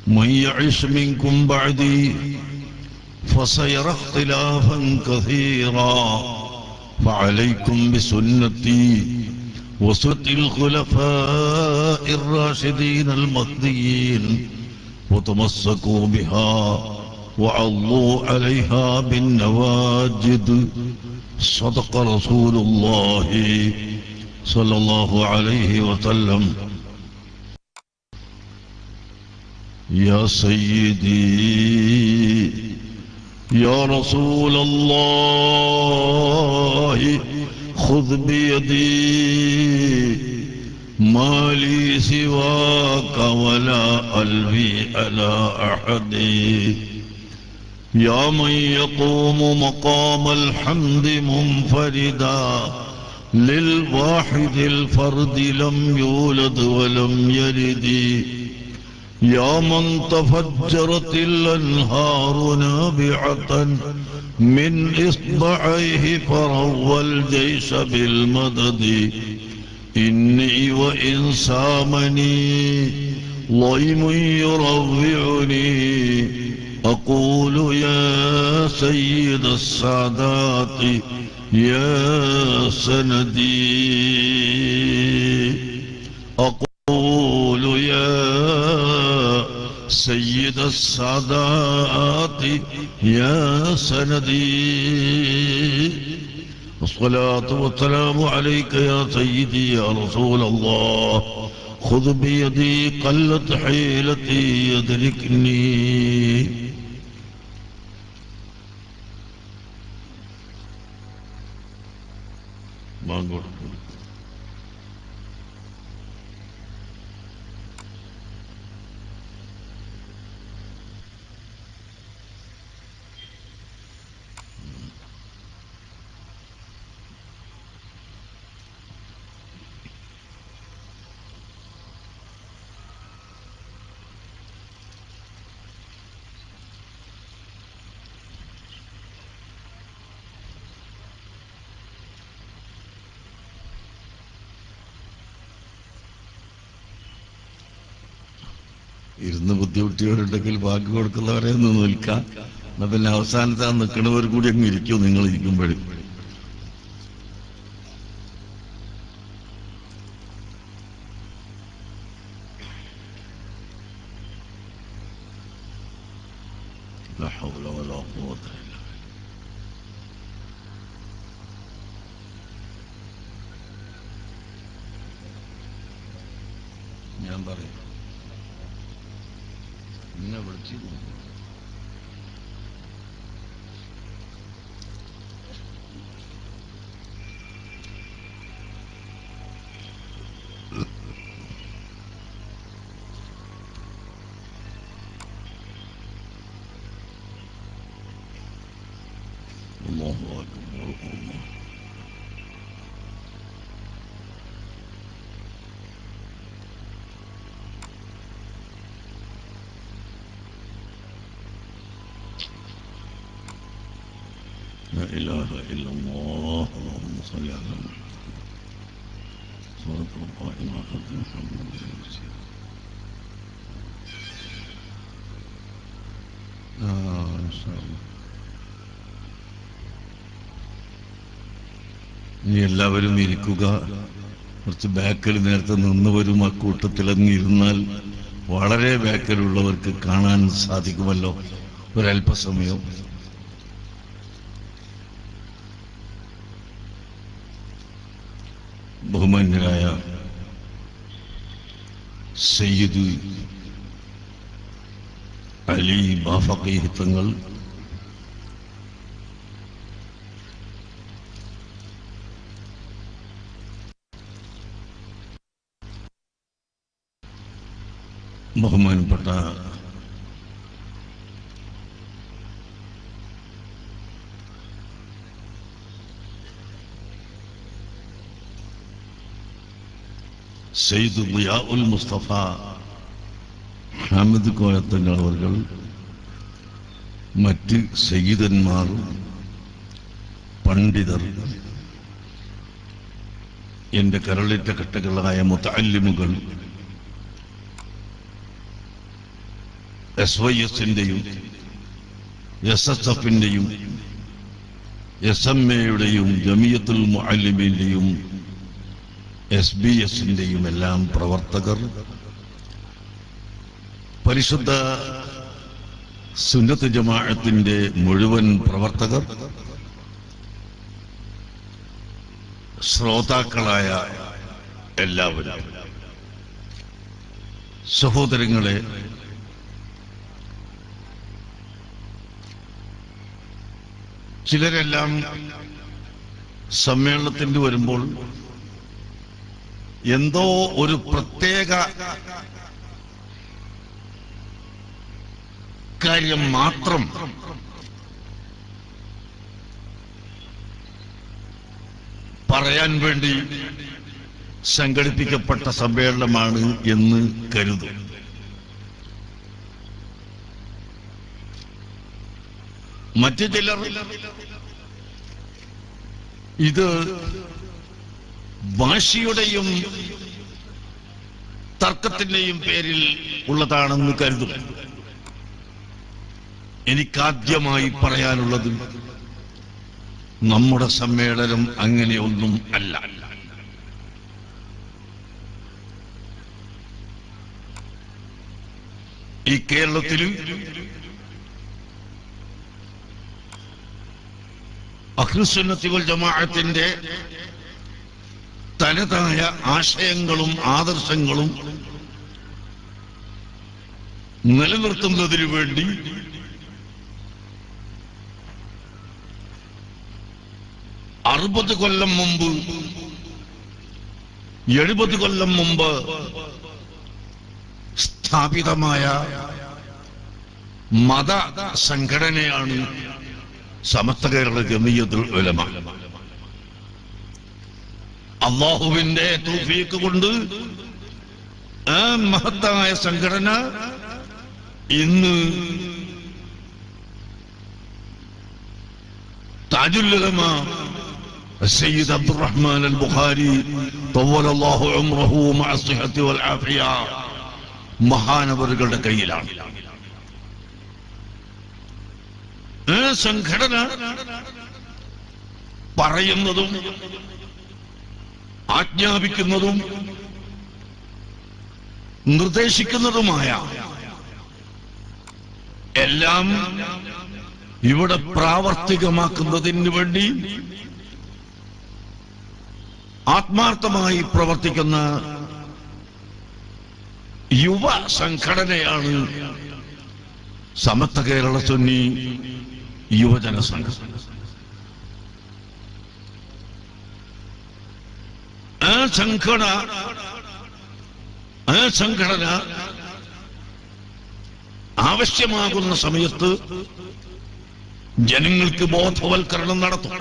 من يعش منكم بعدي فسيرى اختلافا كثيرا فعليكم بسنتي وسنة الخلفاء الراشدين المهديين وتمسكوا بها وعضوا عليها بالنواجذ. صدق رسول الله صلى الله عليه وسلم. يا سيدي يا رسول الله خذ بيدي ما لي سواك ولا ألوي على أحد. يا من يقوم مقام الحمد منفردا للواحد الفرد لم يولد ولم يلد. يا من تفجرت الأنهار نابعة من إصبعيه فروى الجيش بالمدد. إني وإن سامني ضيم يروعني أقول يا سيد السادات يا سندي. أقول يا سيد السادات يا سندي. الصلاة والسلام عليك يا سيدي يا رسول الله. خذ بيدي قلت حيلتي يدركني. ما نقول ഇരുന്ന് ബുദ്ധിമുട്ടിയവരുണ്ടെങ്കിൽ ബാക്കി കൊടുക്കുന്നവരെ ഒന്ന് നിൽക്കാം. എന്നാ പിന്നെ അവസാനത്തെ ആ നിൽക്കുന്നവർ കൂടി അങ്ങ് ഇരിക്കും നിങ്ങൾ ഇരിക്കുമ്പോഴും. ഞാൻ പറയാം എന്നെ വിളിച്ചിരുന്നു. അല്ലാഹു അക്ബർ. لا إله إلا الله. اللهم صل على محمد. صلاة القائمة خاتم محمد. إن شاء الله. ഇനി എല്ലാവരും ഇരിക്കുക. കുറച്ച് ബാക്കിൽ നേരത്തെ നിന്നവരും ആ കൂട്ടത്തിലങ്ങിരുന്നാൽ വളരെ ബാക്കിലുള്ളവർക്ക് കാണാൻ സാധിക്കുമല്ലോ ഒരല്പസമയം. ബഹുമാന്യരായ സയ്യിദ് അലി ബാഫഖി തങ്ങൾ, ബഹുമാനപ്പെട്ട സയ്യിദ് ദിയാഉൽ മുസ്തഫ ഹമദ് കോയത്തങ്ങൾ അവർ, മറ്റ് സയ്യിദന്മാർ, പണ്ഡിതർ, എന്റെ കരളിറ്റ കട്ടകളായ മുതഅല്ലിമുകൾ, SYSന്റെയും SSFന്റെയും SMA-യുടെയും ജമിയത്തുൽ മുഅല്ലിമീന്റെയും SBS-ന്റെയും എല്ലാം പ്രവർത്തകർ, പരിശുദ്ധ സുന്നത്ത് ജമാഅത്തിന്റെ മുഴുവൻ പ്രവർത്തകർ, ശ്രോതാക്കളായ എല്ലാവരും, സഹോദരങ്ങളെ, ചിലരെല്ലാം സമ്മേളനത്തിന് വരുമ്പോൾ എന്തോ ഒരു പ്രത്യേക കാര്യം മാത്രം പറയാൻ വേണ്ടി സംഘടിപ്പിക്കപ്പെട്ട സമ്മേളനമാണ് എന്ന് കരുതും. മറ്റു ചിലർ ഇത് വാശിയുടെയും തർക്കത്തിന്റെയും പേരിൽ ഉള്ളതാണെന്ന് കരുതും. എനിക്കാദ്യമായി പറയാനുള്ളത്, നമ്മുടെ സമ്മേളനം അങ്ങനെയൊന്നും അല്ല. ഈ കേരളത്തിൽ അഹ്ലുസുന്നത്തി വൽ ജമാഅത്തിന്റെ തനതായ ആശയങ്ങളും ആദർശങ്ങളും നിലനിർത്തുന്നതിനു വേണ്ടി അറുപത് കൊല്ലം മുമ്പ് 70 കൊല്ലം മുമ്പ് സ്ഥാപിതമായ മത സംഘടനയാണ് സമസ്ത കേരള ജമിയത്തുൽ ഉലമ. അല്ലാഹുവിന്റെ തൗഫീഖ് കൊണ്ട് ആ മഹത്തായ സംഘടന ഇന്ന് താജുൽ ഉലമ സയ്യിദ് അബ്ദുറഹ്മാൻ അൽ ബുഖാരി തവല്ലല്ലാഹു ഉംറഹു മഅ സിഹത്തി വൽ ആഫിയ മഹാനവറുകളുടെ കയ്യിലാണ്. ആ സംഘടന പറയുന്നതും ആജ്ഞാപിക്കുന്നതും നിർദ്ദേശിക്കുന്നതുമായ എല്ലാം ഇവിടെ പ്രാവർത്തികമാക്കുന്നതിന് വേണ്ടി ആത്മാർത്ഥമായി പ്രവർത്തിക്കുന്ന യുവ സംഘടനയാണ് സമസ്ത കേരള സുന്നി യുവജന സംഘം. ആ സംഘടന ആവശ്യമാകുന്ന സമയത്ത് ജനങ്ങൾക്ക് ബോധവൽക്കരണം നടത്തും.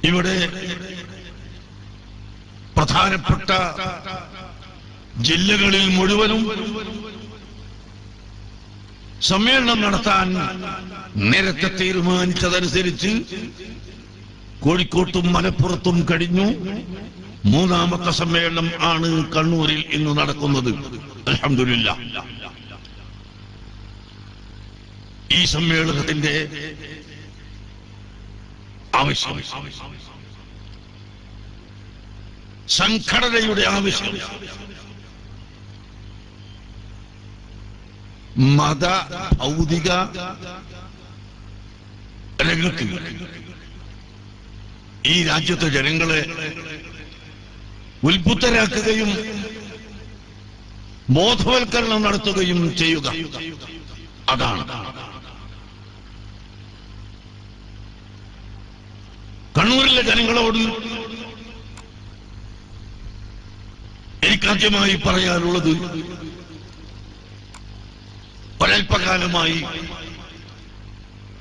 ഇവിടെ പ്രധാനപ്പെട്ട ജില്ലകളിൽ മുഴുവനും സമ്മേളനം നടത്താൻ നേരത്തെ തീരുമാനിച്ചതനുസരിച്ച് കോഴിക്കോട്ടും മലപ്പുറത്തും കഴിഞ്ഞു. 3ാമത്തെ സമ്മേളനം ആണ് കണ്ണൂരിൽ ഇന്ന് നടക്കുന്നത്. അൽഹംദുലില്ലാഹ്. ഈ സമ്മേളനത്തിന്റെ ആവശ്യം, സംഘടനയുടെ ആവശ്യം മത ഭൗതിക രംഗത്ത് ഈ രാജ്യത്തെ ജനങ്ങളെ ഉത്ബുദ്ധരാക്കുകയും ബോധവൽക്കരണം നടത്തുകയും ചെയ്യുക, അതാണ്. കണ്ണൂരിലെ ജനങ്ങളോട് എനിക്കാദ്യമായി പറയാനുള്ളത്, ഒരൽപ്പകാലമായി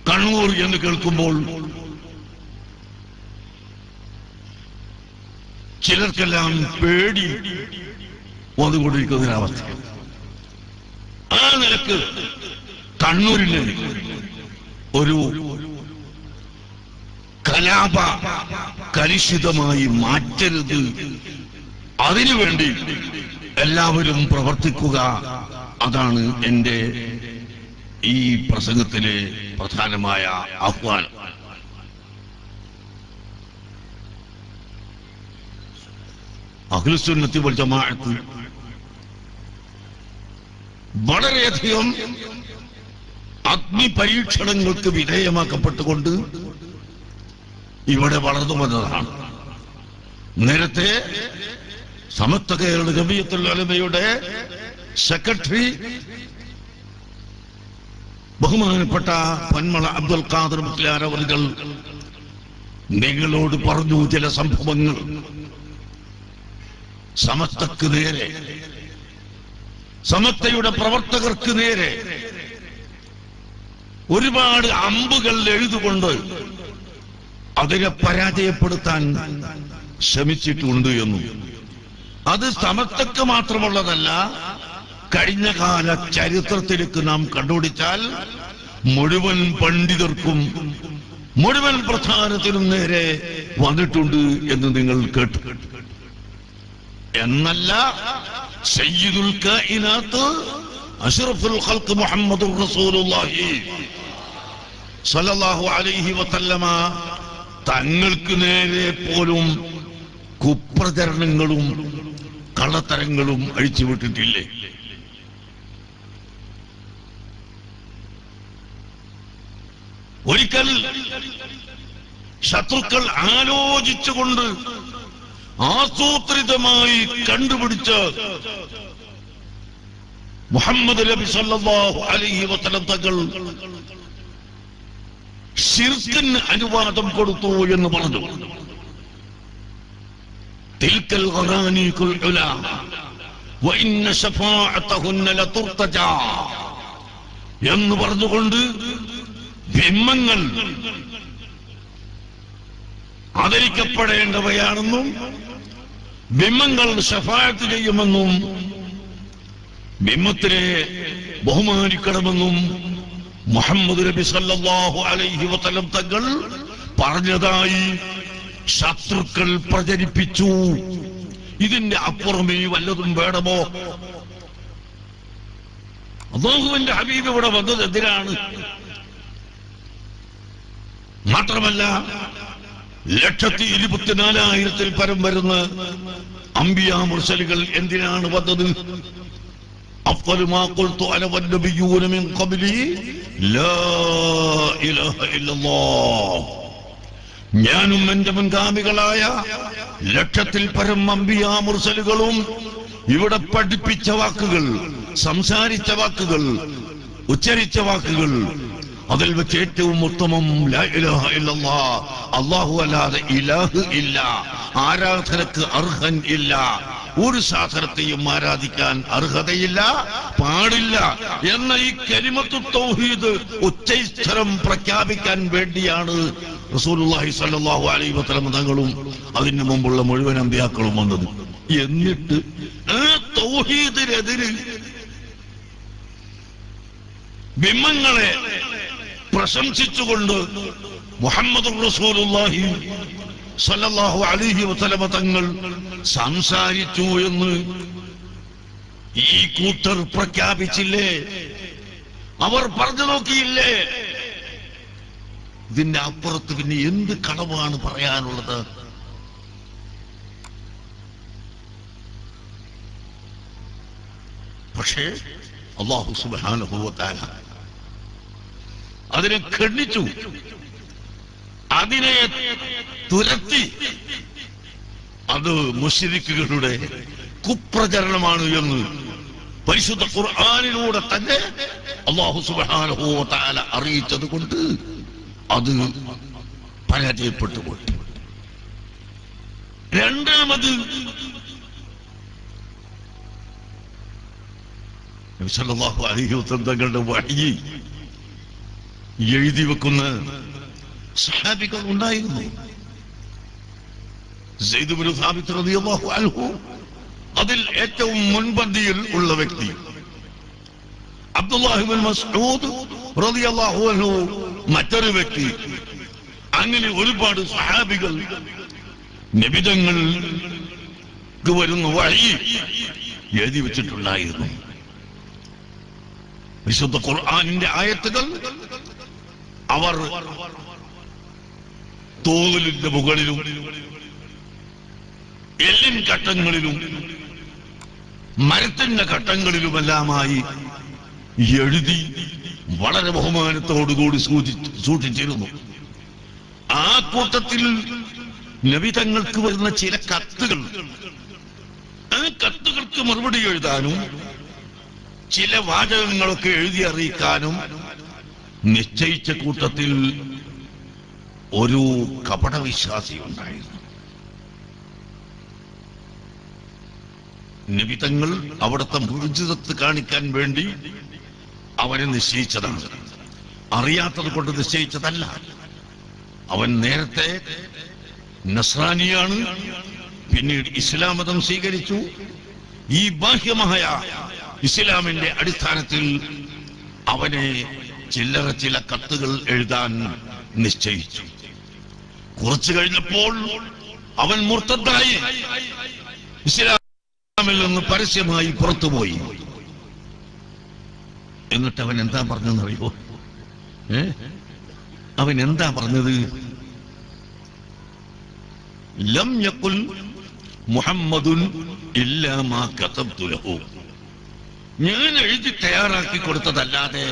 കണ്ണൂർ എന്ന് കേൾക്കുമ്പോൾ ചിലർക്കെല്ലാം പേടി വന്നുകൊണ്ടിരിക്കുന്നൊരവസ്ഥ. ആ നിലക്ക് കണ്ണൂരിനെ ഒരു കലാപ കലുഷിതമായി മാറ്റരുത്, അതിനുവേണ്ടി എല്ലാവരും പ്രവർത്തിക്കുക. അതാണ് എന്റെ ഈ പ്രസംഗത്തിലെ പ്രധാനമായ ആഹ്വാനം. അഹ്ലുസുന്നത്തി വൽ ജമാഅത്ത് വളരെയധികം അഗ്നി പരീക്ഷണങ്ങൾക്ക് വിധേയമാക്കപ്പെട്ടുകൊണ്ട് ഇവിടെ വളർന്നു വന്നതാണ്. നേരത്തെ സമസ്ത കേരള ജമിയത്തുൽ ഉലമയുടെ സെക്രട്ടറി ബഹുമാനപ്പെട്ട പന്മള അബ്ദുൽ ഖാദർ മുസ്ലിയാർ അവர்கள் നിങ്ങളോട് പറഞ്ഞു ചില സംഭവങ്ങൾ. സമസ്തക്ക് നേരെ, സമസ്തയുടെ പ്രവർത്തകർക്ക് നേരെ ഒരുപാട് അമ്പുകൾ എഴുതുകൊണ്ട് അതിനെ പരാജയപ്പെടുത്താൻ ശ്രമിച്ചിട്ടുണ്ട് എന്നും, അത് സമസ്തക്ക് മാത്രമുള്ളതല്ല, കഴിഞ്ഞ കാല ചരിത്രത്തിലേക്ക് നാം കണ്ടുപിടിച്ചാൽ മുഴുവൻ പണ്ഡിതർക്കും മുഴുവൻ പ്രധാനത്തിനും നേരെ വന്നിട്ടുണ്ട് എന്ന് നിങ്ങൾ കേട്ടു. എന്നല്ല, സയ്യിദുൽ കായിനാത്ത് അഷ്റഫുൽ ഖൽഖ് മുഹമ്മദുർ റസൂലുള്ളാഹി സ്വല്ലല്ലാഹു അലൈഹി വസല്ലമ തങ്ങൾക്ക് നേരെ പോലും കുപ്രചരണങ്ങളും കള്ളത്തരങ്ങളും അഴിച്ചുവിട്ടിട്ടില്ലേ? ഒരിക്കൽ ശത്രുക്കൾ ആലോചിച്ചുകൊണ്ട് ആസൂത്രിതമായി കണ്ടുപിടിച്ച് മുഹമ്മദ് നബി സല്ലല്ലാഹു അലൈഹി വസല്ലം തങ്ങൾ ശിർക്കിന് അനുവാദം കൊടുത്തു എന്ന് പറഞ്ഞു. തിൽക്കൽ ഖറാനീഖുൽ ഉലാ വഇന്ന ശഫാഅതഹുന്ന ലതുർതജാ എന്ന് പറഞ്ഞുകൊണ്ട് ബിംബങ്ങൾ ആദരിക്കപ്പെടേണ്ടവയാണെന്നും ബിംബങ്ങൾ ശഫാഅത്ത് ചെയ്യുമെന്നും ബിംബത്തിനെ ബഹുമാനിക്കണമെന്നും മുഹമ്മദ് നബി സല്ലല്ലാഹു അലൈഹി വസല്ലം തങ്ങൾ പറഞ്ഞതായി ശത്രുക്കൾ പ്രചരിപ്പിച്ചു. ഇതിന്റെ അപ്പുറമേ വല്ലതും വേണമോ? അല്ലാഹുവിന്റെ ഹബീബ് ഇവിടെ വന്നത് എന്തിനാണ്? മാത്രമല്ല, 124,000 പരം വരുന്ന അംബിയാ മുർസലുകൾ എന്തിനാണ് വന്നത്? അഫ്ളു മാ ഖുൽതു അന വന്നബിയ്യൂന മിൻ ഖബ്ലി ലാ ഇലാഹ ഇല്ലല്ലാഹ്. ഞാനും എന്റെ മുൻഗാമികളായ 1,00,000 പരം അംബിയാ മുർസലുകളും ഇവിടെ പഠിപ്പിച്ച വാക്കുകൾ, സംസാരിച്ച വാക്കുകൾ, ഉച്ചരിച്ച വാക്കുകൾ, അതിൽ വെച്ച് ഏറ്റവും ഉത്തമം ലാ ഇലാഹ ഇല്ലല്ലാഹ്, അല്ലാഹു അല്ലാതെ ഇലാഹ് ഇല്ല, ആരാധനക്ക് അർഹൻ ഇല്ല, ഒരു സാധനത്തെയും ആരാധിക്കാൻ അർഹതയില്ല, പാടില്ല എന്ന ഈ കലിമത്തു തൗഹീദ് ഉച്ചൈസ്തരം പ്രഖ്യാപിക്കാൻ വേണ്ടിയാണ് റസൂലുള്ളാഹി സ്വല്ലല്ലാഹു അലൈഹി വസല്ലം തങ്ങളും അതിനു മുമ്പുള്ള മുഴുവൻ അമ്പിയാക്കളും വന്നത്. എന്നിട്ട് ആ തൗഹീദിനെതിരെ ബിംബങ്ങളെ പ്രശംസിച്ചുകൊണ്ട് മുഹമ്മദുർ റസൂലുള്ളാഹി സ്വല്ലല്ലാഹു അലൈഹി വസല്ലം തങ്ങൾ സംസാരിച്ചു എന്ന് ഈ കൂട്ടർ പ്രഖ്യാപിച്ചില്ലേ? അവർ പറഞ്ഞു നോക്കിയില്ലേ? ഇതിന്റെ അപ്പുറത്ത് പിന്നെ എന്ത് കടമാണ് പറയാനുള്ളത്? പക്ഷേ അല്ലാഹു സുബ്ഹാനഹു വ തആല അതിനെ ഖണ്ഡിച്ചു, അതിനെ തുരത്തി. അത് മുശ്രിക്കുകളുടെ കുപ്രചരണമാണ് എന്ന് പരിശുദ്ധ ഖുർആനിലൂടെ തന്നെ അല്ലാഹു സുബ്ഹാനഹു വ തആല അറിയിച്ചത് കൊണ്ട് അത് പരാജയപ്പെട്ടുപോയി. രണ്ടാമത് നബി സല്ലല്ലാഹു അലൈഹി വസല്ലം തങ്ങളുടെ വഹ്യ് എഴുതി വെക്കുന്ന സഹാബികൾ ഉണ്ടായിരുന്നു. സെയ്ദ് ഇബ്നു സാബിത്ത് റളിയല്ലാഹു അൻഹു അതിൽ ഏറ്റവും മുൻപന്തിയിൽ ഉള്ള വ്യക്തി, അബ്ദുല്ലാഹി ഇബ്നു മസ്ഊദ് റളിയല്ലാഹു അൻഹു മറ്റൊരു വ്യക്തി. അങ്ങനെ ഒരുപാട് സഹാബികൾ നബിതങ്ങൾ വരുന്ന വഴി എഴുതി വെച്ചിട്ടുണ്ടായിരുന്നു. വിശുദ്ധ ഖുർആനിന്റെ ആയത്തുകൾ അവർ തോലിന്റെ മുകളിലും എല്ലിൻ ഘട്ടങ്ങളിലും മരത്തിന്റെ ഘട്ടങ്ങളിലുമെല്ലാമായി എഴുതി വളരെ ബഹുമാനത്തോടുകൂടി സൂക്ഷിച്ചിരുന്നു. ആ കൂട്ടത്തിൽ നബി തങ്ങൾക്ക് വരുന്ന ചില കത്തുകൾ, ആ കത്തുകൾക്ക് മറുപടി എഴുതാനും ചില വാചകങ്ങളൊക്കെ എഴുതി അറിയിക്കാനും നിശ്ചയിച്ച കൂട്ടത്തിൽ ഒരു കപടവിശ്വാസി ഉണ്ടായിരുന്നു. നബി തങ്ങൾ അവിടുത്തെ മുഅ്ജിസത്ത് കാണിക്കാൻ വേണ്ടി അവനെ നിശ്ചയിച്ചതാണ്, അറിയാത്തത് കൊണ്ട് നിശ്ചയിച്ചതല്ല. അവൻ നേരത്തെ നസ്രാനിയാണ്, പിന്നീട് ഇസ്ലാം മതം സ്വീകരിച്ചു. ഈ ബാഹ്യമായ ഇസ്ലാമിന്റെ അടിസ്ഥാനത്തിൽ അവനെ ചില കത്തുകൾ എഴുതാൻ നിശ്ചയിച്ചു. കുറച്ചു കഴിഞ്ഞപ്പോൾ അവൻ മുർത്തദ്ദായി ഇസ്ലാമിൽ നിന്ന് പരസ്യമായി പുറത്തുപോയി. എന്നിട്ട് അവൻ എന്താ പറഞ്ഞെന്നറിയോ? അവൻ എന്താ പറഞ്ഞത്? ലം യഖുൽ മുഹമ്മദുൻ ഇല്ലാ മാ കതബ്തു ലഹു. ഞാൻ എഴുതി തയ്യാറാക്കി കൊടുത്തതല്ലാതെ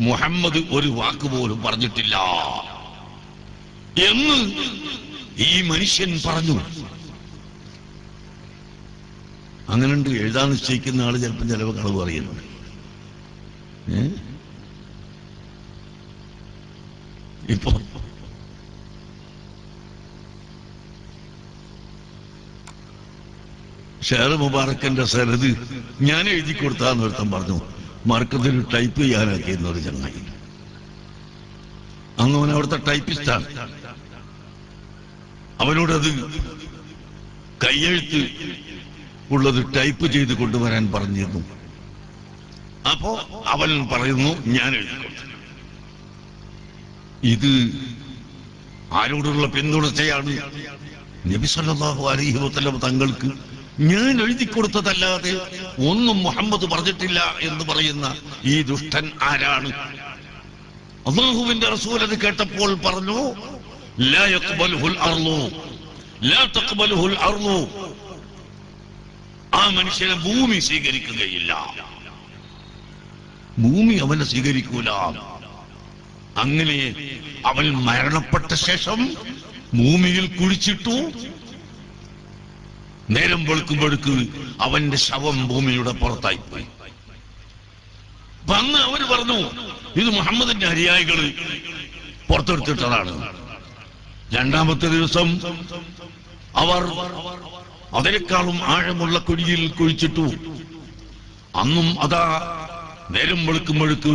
മുഹമ്മദ് ഒരു വാക്കുപോലും പറഞ്ഞിട്ടില്ല എന്ന് ഈ മനുഷ്യൻ പറഞ്ഞു. അങ്ങനെയുണ്ട്. എഴുതാൻ നിശ്ചയിക്കുന്ന ആള് ചിലപ്പോൾ ചിലവ് കളവ് പറയുന്നുണ്ട്. ഇപ്പൊ ഷെയർ മുബാറക്കന്റെ സനത് ഞാൻ എഴുതി കൊടുത്താന്ന് ഒരുത്തൻ പറഞ്ഞു. മാർക്കത്തിൽ ടൈപ്പ് ചെയ്യാനാക്കിയിരുന്ന ഒരു ചങ്ങായി. അന്ന് അവൻ അവിടുത്തെ ടൈപ്പിസ്റ്റാണ്. അവനോടത് കയ്യെഴുത്ത് ഉള്ളത് ടൈപ്പ് ചെയ്ത് കൊണ്ടുവരാൻ പറഞ്ഞിരുന്നു. അപ്പോ അവൻ പറയുന്നു ഞാൻ എഴുതി കൊടുത്തു. ഇത് ആരോടുള്ള പിന്തുണച്ചയാണ്? നബി സല്ലല്ലാഹു അലൈഹി വസല്ലം തങ്ങൾക്ക് ഞാൻ എഴുതി കൊടുത്തതല്ലാതെ ഒന്നും മുഹമ്മദ് പറഞ്ഞിട്ടില്ല എന്ന് പറയുന്ന ഈ ദുഷ്ടൻ ആരാണ്? അല്ലാഹുവിന്റെ റസൂൽ അത് കേട്ടപ്പോൾ പറഞ്ഞു, ലാ യഖ്ബലുഹുൽ അർളു ലാ തഖ്ബലുഹുൽ അർളു. ആ മനുഷ്യനെ ഭൂമി സ്വീകരിക്കുകയില്ല, ഭൂമി അവനെ സ്വീകരിക്കൂല. അങ്ങനെ അവൻ മരണപ്പെട്ട ശേഷം ഭൂമിയിൽ കുഴിച്ചിട്ടു. നേരം വെളുക്കുമ്പോഴേക്ക് അവന്റെ ശവം ഭൂമിയുടെ പുറത്തായി പോയി. അന്ന് അവർ പറഞ്ഞു, ഇത് മുഹമ്മദിന്റെ അനുയായികൾ പുറത്തെടുത്തിട്ടതാണ്. രണ്ടാമത്തെ ദിവസം അവർ അതിനേക്കാളും ആഴമുള്ള കുഴിയിൽ കുഴിച്ചിട്ടു. അന്നും അതാ നേരം വെളുക്കുമ്പോഴേക്ക്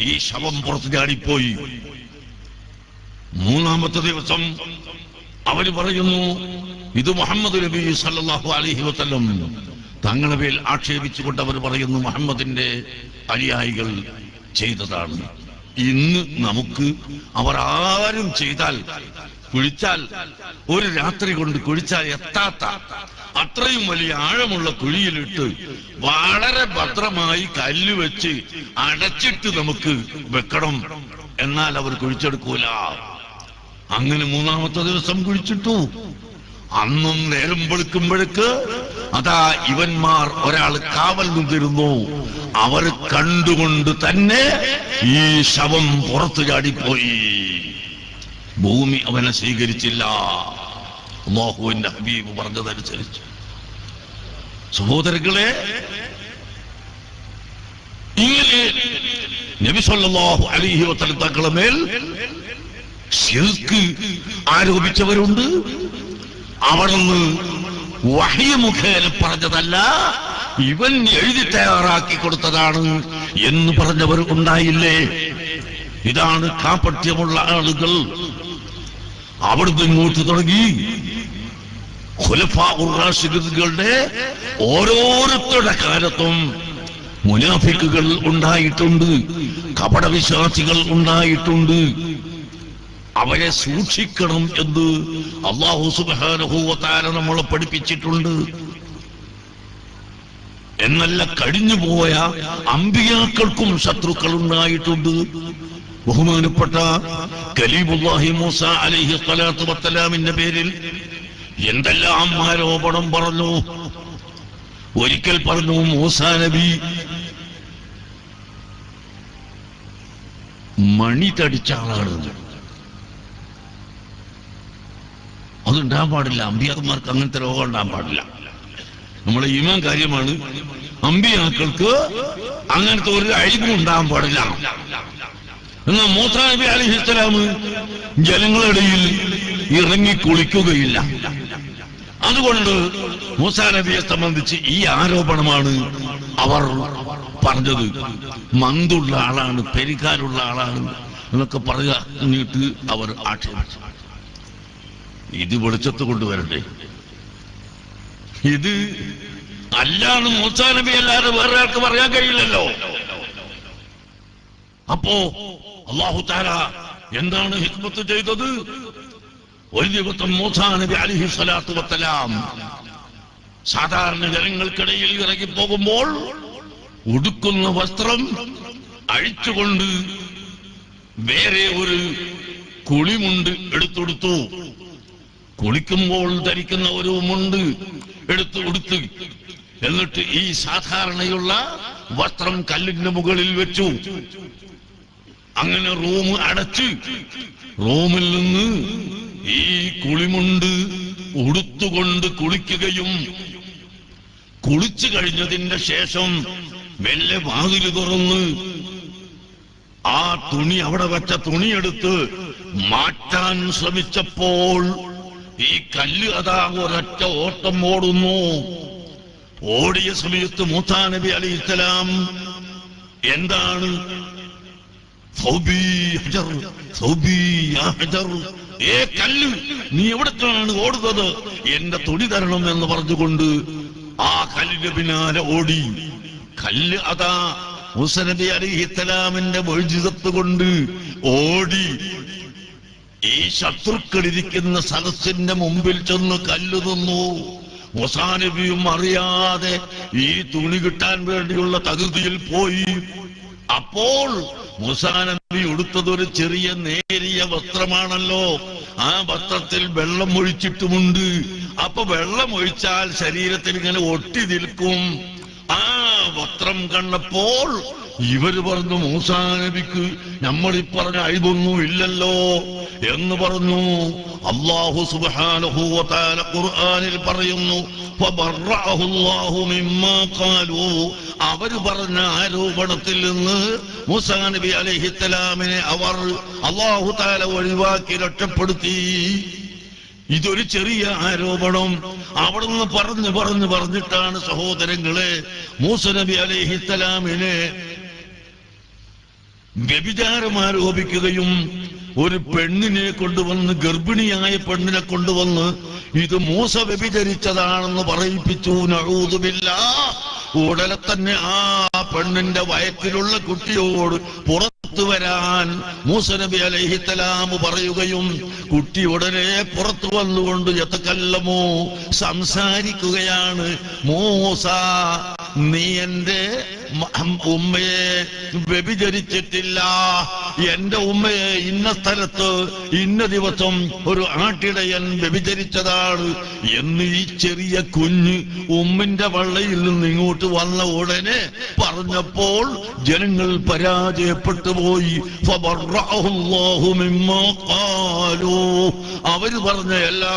ഈ ശവം പുറത്തു ചാടിപ്പോയി. മൂന്നാമത്തെ ദിവസം അവർ പറയുന്നു, ഇത് മുഹമ്മദ് നബി സല്ലല്ലാഹു അലൈഹി വസല്ലം തങ്ങളുടെ മേൽ ആക്ഷേപിച്ചുകൊണ്ട് അവർ പറയുന്നു മുഹമ്മദിന്റെ അനുയായികൾ ചെയ്തതാണ്. ഇന്ന് നമുക്ക് അവർ ആരും ചെയ്താൽ കുഴിച്ചാൽ ഒരു രാത്രി കൊണ്ട് കുഴിച്ചാൽ എത്താത്ത അത്രയും വലിയ ആഴമുള്ള കുഴിയിലിട്ട് വളരെ ഭദ്രമായി കല്ല് വെച്ച് അടച്ചിട്ട് നമുക്ക് വെക്കണം, എന്നാൽ അവർ കുഴിച്ചെടുക്കൂല. അങ്ങനെ മൂന്നാമത്തെ ദിവസം കുഴിച്ചിട്ടു. അന്നും നേരം വെളുക്കുമ്പോഴേക്ക് അതാ ഇവന്മാർ ഒരാൾ കാവൽ നിന്നിരുന്നു. അവർ കണ്ടുകൊണ്ട് തന്നെ ഈ ശവം പുറത്തു ചാടിപ്പോയി. ഭൂമി അവനെ സ്വീകരിച്ചില്ല. അല്ലാഹുവിന്റെ ഹബീബ് പറഞ്ഞതനുസരിച്ച്. സഹോദരങ്ങളെ, ഇങ്ങനെ നബി സല്ലല്ലാഹു അലൈഹി വസല്ലം തങ്ങളുടെ മേൽ ശിർക്ക് ആരോപിച്ചവരുണ്ട്. അവിടുന്ന് വഹ്യ മുഖേന പറഞ്ഞതല്ല, ഇവൻ എഴുതി തയ്യാറാക്കി കൊടുത്തതാണ് എന്ന് പറഞ്ഞവർ ഉണ്ടായില്ലേ? ഇതാണ് കാപട്യമുള്ള ആളുകൾ. അവിടുന്ന് ഇങ്ങോട്ട് തുടങ്ങി ഖുലഫാഉർ റാഷിദുകളുടെ ഓരോരുത്തരുടെ കാലത്തും മുനാഫിക്കുകൾ ഉണ്ടായിട്ടുണ്ട്, കപടവിശ്വാസികൾ ഉണ്ടായിട്ടുണ്ട്. അവരെ സൂക്ഷിക്കണം എന്ന് അല്ലാഹു സുബ്ഹാനഹു വ തആല നമ്മളെ പഠിപ്പിച്ചിട്ടുണ്ട്. എന്നല്ല, കഴിഞ്ഞുപോയ അമ്പിയാക്കൾക്കും ശത്രുക്കൾ ഉണ്ടായിട്ടുണ്ട്. ബഹുമാനപ്പെട്ട കലീമുല്ലാഹി മൂസ അലൈഹി സ്വലാത്തു വസ്സലാമിന്റെ പേരിൽ എന്തെല്ലാം ആരോപണം പറഞ്ഞു. ഒരിക്കൽ പറഞ്ഞു, മൂസാ നബി മണി തടിച്ച ആളാണ്. അതുണ്ടാകാൻ പാടില്ല. അമ്പിയാക്കന്മാർക്ക് അങ്ങനത്തെ രോഗം ഉണ്ടാകാൻ പാടില്ല. നമ്മളെ ഈമാൻ കാര്യമാണ്. അമ്പിയാക്കൾക്ക് അങ്ങനത്തെ ഒരു അഴിവും ഉണ്ടാകാൻ പാടില്ല. എന്നാൽ മൂസാ നബി അലൈഹിസ്സലാം ജനങ്ങളിടയിൽ ഇറങ്ങി കുളിക്കുകയില്ല. അതുകൊണ്ട് മൂസാ നബിയെ സംബന്ധിച്ച് ഈ ആരോപണമാണ് അവർ പറഞ്ഞത്. മന്തുള്ള ആളാണ്, പെരിക്കാനുള്ള ആളാണ് എന്നൊക്കെ പറഞ്ഞിട്ട് അവർ ആക്ഷേപിച്ചു. ഇത് വെളിച്ചത്ത് കൊണ്ടുവരണ്ടേ? ഇത് അല്ലാന്ന് മൂസാ നബി അല്ലാതെ വേറെ ആൾക്ക് പറയാൻ കഴിയില്ലല്ലോ. അപ്പോ അല്ലാഹു തആല എന്താണ് ഹിക്മത്ത് ചെയ്തത്? ഒരു ദിവസം മൂസാ നബി അലൈഹി സ്വലാത്തു വസ്സലാം സാധാരണ ജനങ്ങൾക്കിടയിൽ ഇറങ്ങിപ്പോകുമ്പോൾ ഉടുക്കുന്ന വസ്ത്രം അഴിച്ചുകൊണ്ട് വേറെ ഒരു കുളിമുണ്ട് എടുത്തെടുത്തു. കുളിക്കുമ്പോൾ ധരിക്കുന്ന ഒരു മുണ്ട് എടുത്തു കൊടുത്തു. എന്നിട്ട് ഈ സാധാരണയുള്ള വസ്ത്രം കല്ലിന്റെ മുകളിൽ വെച്ചു. അങ്ങനെ റൂം അടച്ച് റൂമിൽ നിന്ന് ഈ കുളിമുണ്ട് ഉടുത്തുകൊണ്ട് കുളിക്കുകയും കുളിച്ചു കഴിഞ്ഞതിന്റെ ശേഷം മെല്ലെ വാതിൽ തുറന്ന് ആ തുണി, അവിടെ വെച്ച തുണിയെടുത്ത് മാറ്റാൻ ശ്രമിച്ചപ്പോൾ ഈ കല്ല് അതാ ഒരൊറ്റ ഓട്ടം ഓടുന്നു. ഓടിയ സമയത്ത് മൂസാ നബി അലൈഹിസ്സലാം എന്താണ്, ഏ കല്ല്, നീ എവിടേക്കാണ് ഓടുന്നത്? എന്റെ തുണി തരണം എന്ന് പറഞ്ഞുകൊണ്ട് ആ കല്ലിന്റെ പിന്നാലെ ഓടി. കല്ല് അതാ മൂസാ നബി അലൈഹിസ്സലാമിന്റെ മുഅ്ജിസത്ത് കൊണ്ട് ഓടി ഈ ശത്രുക്കളിരിക്കുന്ന സദസ്സിന്റെ മുമ്പിൽ ചെന്ന് കല്ല് നിന്നു. മൂസാ നബിയും അറിയാതെ ഈ തുണി കിട്ടാൻ വേണ്ടിയുള്ള തകൃതിയിൽ പോയി. അപ്പോൾ മൂസാ നബി ഉടുത്തതൊരു ചെറിയ നേരിയ വസ്ത്രമാണല്ലോ. ആ വസ്ത്രത്തിൽ വെള്ളം ഒഴിച്ചിട്ടുമുണ്ട്. അപ്പൊ വെള്ളം ഒഴിച്ചാൽ ശരീരത്തിൽ ഇങ്ങനെ ഒട്ടി നിൽക്കും. ആ വസ്ത്രം കണ്ടപ്പോൾ ഇവര് പറഞ്ഞു, മൂസാ നബിക്ക് നമ്മളീ പറഞ്ഞ അഴിവൊന്നും ഇല്ലല്ലോ എന്ന് പറഞ്ഞു. അല്ലാഹു സുബ്ഹാനഹു വ തആല ഖുർആനിൽ പറയുന്നു, ഫബറഅഹു അല്ലാഹു മിമ്മാ ഖാലൂ, അവര് പറഞ്ഞ ആരോപണത്തിൽ നിന്ന് മൂസാ നബി അലൈഹിസ്സലാമിനെ അവർ അല്ലാഹു തആല ഒഴിവാക്കി രക്ഷപ്പെടുത്തി. ഇതൊരു ചെറിയ ആരോപണം അവിടുന്ന് പറഞ്ഞിട്ടാണ് സഹോദരങ്ങളെ മൂസാ നബി അലൈഹിസ്സലാമിനെ വ്യഭിചാരം ആരോപിക്കുകയും ഒരു പെണ്ണിനെ കൊണ്ടുവന്ന്, ഗർഭിണിയായ പെണ്ണിനെ കൊണ്ടുവന്ന് ഇത് മൂസ വ്യഭിചരിച്ചതാണെന്ന് പറയിപ്പിച്ചു. നഊദു ബില്ലാഹ്. ഉടനെ തന്നെ ആ പെണ്ണിന്റെ വയറ്റിലുള്ള കുട്ടിയോട് പുറത്തു വരാൻ മൂസാ നബി അലൈഹിസ്സലാം പറയുകയും കുട്ടി ഉടനെ പുറത്തു വന്നുകൊണ്ട് യതകല്ലമു, സംസാരിക്കുകയാണ്. മൂസ, നീ എന്റെ ഉമ്മയെ വ്യഭിചരിച്ചിട്ടില്ല. എന്റെ ഉമ്മയെ ഇന്ന സ്ഥലത്ത് ഇന്ന ദിവസം ഒരു ആട്ടിടയൻ വ്യഭിചരിച്ചതാണ് എന്ന് ഈ ചെറിയ കുഞ്ഞ് ഉമ്മിന്റെ വള്ളയിൽ നിന്ന് ഇങ്ങോട്ട് വന്ന ഉടനെ പറഞ്ഞപ്പോൾ ജനങ്ങൾ പരാജയപ്പെട്ടു പോയി. അവര് പറഞ്ഞ എല്ലാ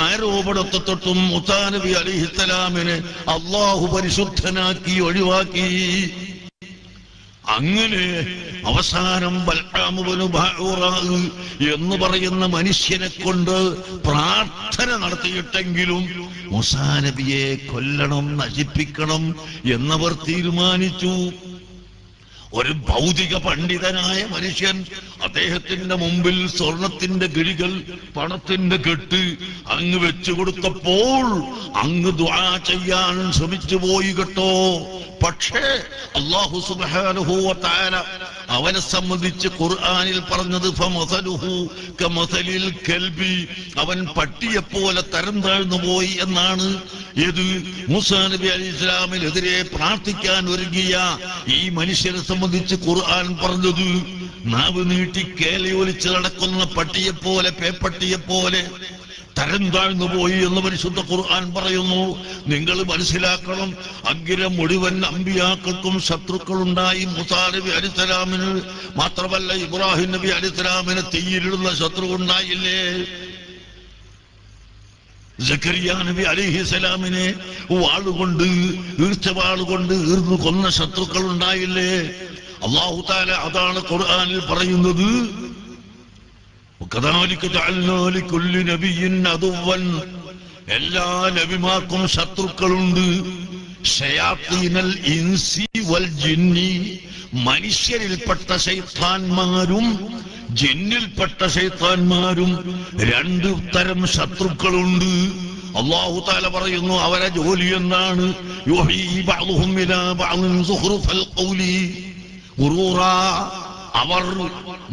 ആരോപണത്തെ തൊട്ടും മൂസാ നബി അലൈഹിസ്സലാമിനെ അല്ലാഹു പരിശുദ്ധനാക്കി ഒഴിവാക്കി. അങ്ങനെ അവസാനം ബൽആം ഇബ്നു ബഅൂറ എന്ന് പറയുന്ന മനുഷ്യനെ കൊണ്ട് പ്രാർത്ഥന നടത്തിയിട്ടെങ്കിലും മൂസാ നബിയെ കൊല്ലണം, നശിപ്പിക്കണം എന്നവർ തീരുമാനിച്ചു. ഒരു ഭൗതിക പണ്ഡിതനായ മനുഷ്യൻ അദ്ദേഹത്തിന്റെ മുമ്പിൽ സ്വർണത്തിന്റെ ഗിരികൾ, പണത്തിന്റെ കെട്ട് അങ്ങ് വെച്ചു കൊടുത്തപ്പോൾ അങ്ങ് ദുആ ചെയ്യാൻ ശ്രമിച്ചു പോയി കേട്ടോ. പക്ഷേ അല്ലാഹു സുബ്ഹാനഹു വ തആല അവനെ സംബന്ധിച്ച് ഖുർആനിൽ പറഞ്ഞത് ഫമസലുഹു കമസലിൽ കൽബി, അവൻ പട്ടിയെപ്പോലെ തരം താഴ്ന്നു പോയി എന്നാണ്. ഇത് മൂസാ നബി അലൈഹി ഇസ്ലാമിനെതിരെ പ്രാർത്ഥിക്കാൻ ഒരുങ്ങിയ ഈ മനുഷ്യനെ സംബന്ധിച്ച് ഖുർആൻ പറഞ്ഞത് നാവ് നീട്ടി കേലയൊലിച്ച് നടക്കുന്ന പട്ടിയെപ്പോലെ, പേപ്പട്ടിയെപ്പോലെ തരം താഴ്ന്നു പോയി എന്ന് പരിശുദ്ധ ഖുർആൻ പറയുന്നു. നിങ്ങൾ മനസ്സിലാക്കണം, അഗ്ര മുഴുവൻ അമ്പിയാക്കൾക്കും ശത്രുക്കളുണ്ടായി. മൂസാ നബി അലൈഹിസ്സലാമിന് മാത്രമല്ല, ഇബ്രാഹിം നബി അലൈഹിസ്സലാമിന് തീയിലിടുന്ന ശത്രു ഉണ്ടായില്ലേ? സക്കരിയ നബി അലൈഹിസ്സലാമിനെ വാളുകൊണ്ട്, ഈർച്ചവാളുകൊണ്ട് ഈർന്നു കൊന്ന ശത്രുക്കൾ ഉണ്ടായില്ലേ? അല്ലാഹു തആല അതാണ് ഖുർആനിൽ പറയുന്നത്, എല്ലാ നബിമാർക്കും ശത്രുക്കളുണ്ട്. ശയാത്തീനൽ ഇൻസി വൽ ജിന്നി, മനുഷ്യരിൽപ്പെട്ട ശൈത്താന്മാരും ജിന്നിൽപ്പെട്ട ശൈത്താന്മാരും രണ്ടു തരം ശത്രുക്കളുണ്ട്. അല്ലാഹു തആല പറയുന്നു അവരെ ജോലി എന്താണ്? യുഹീ ബഅ്ദുഹും ഇലാ ബഅ്ദിൻ സുഖ്റുഫൽ ഖൗലി ഗുറൂറാ, അവർ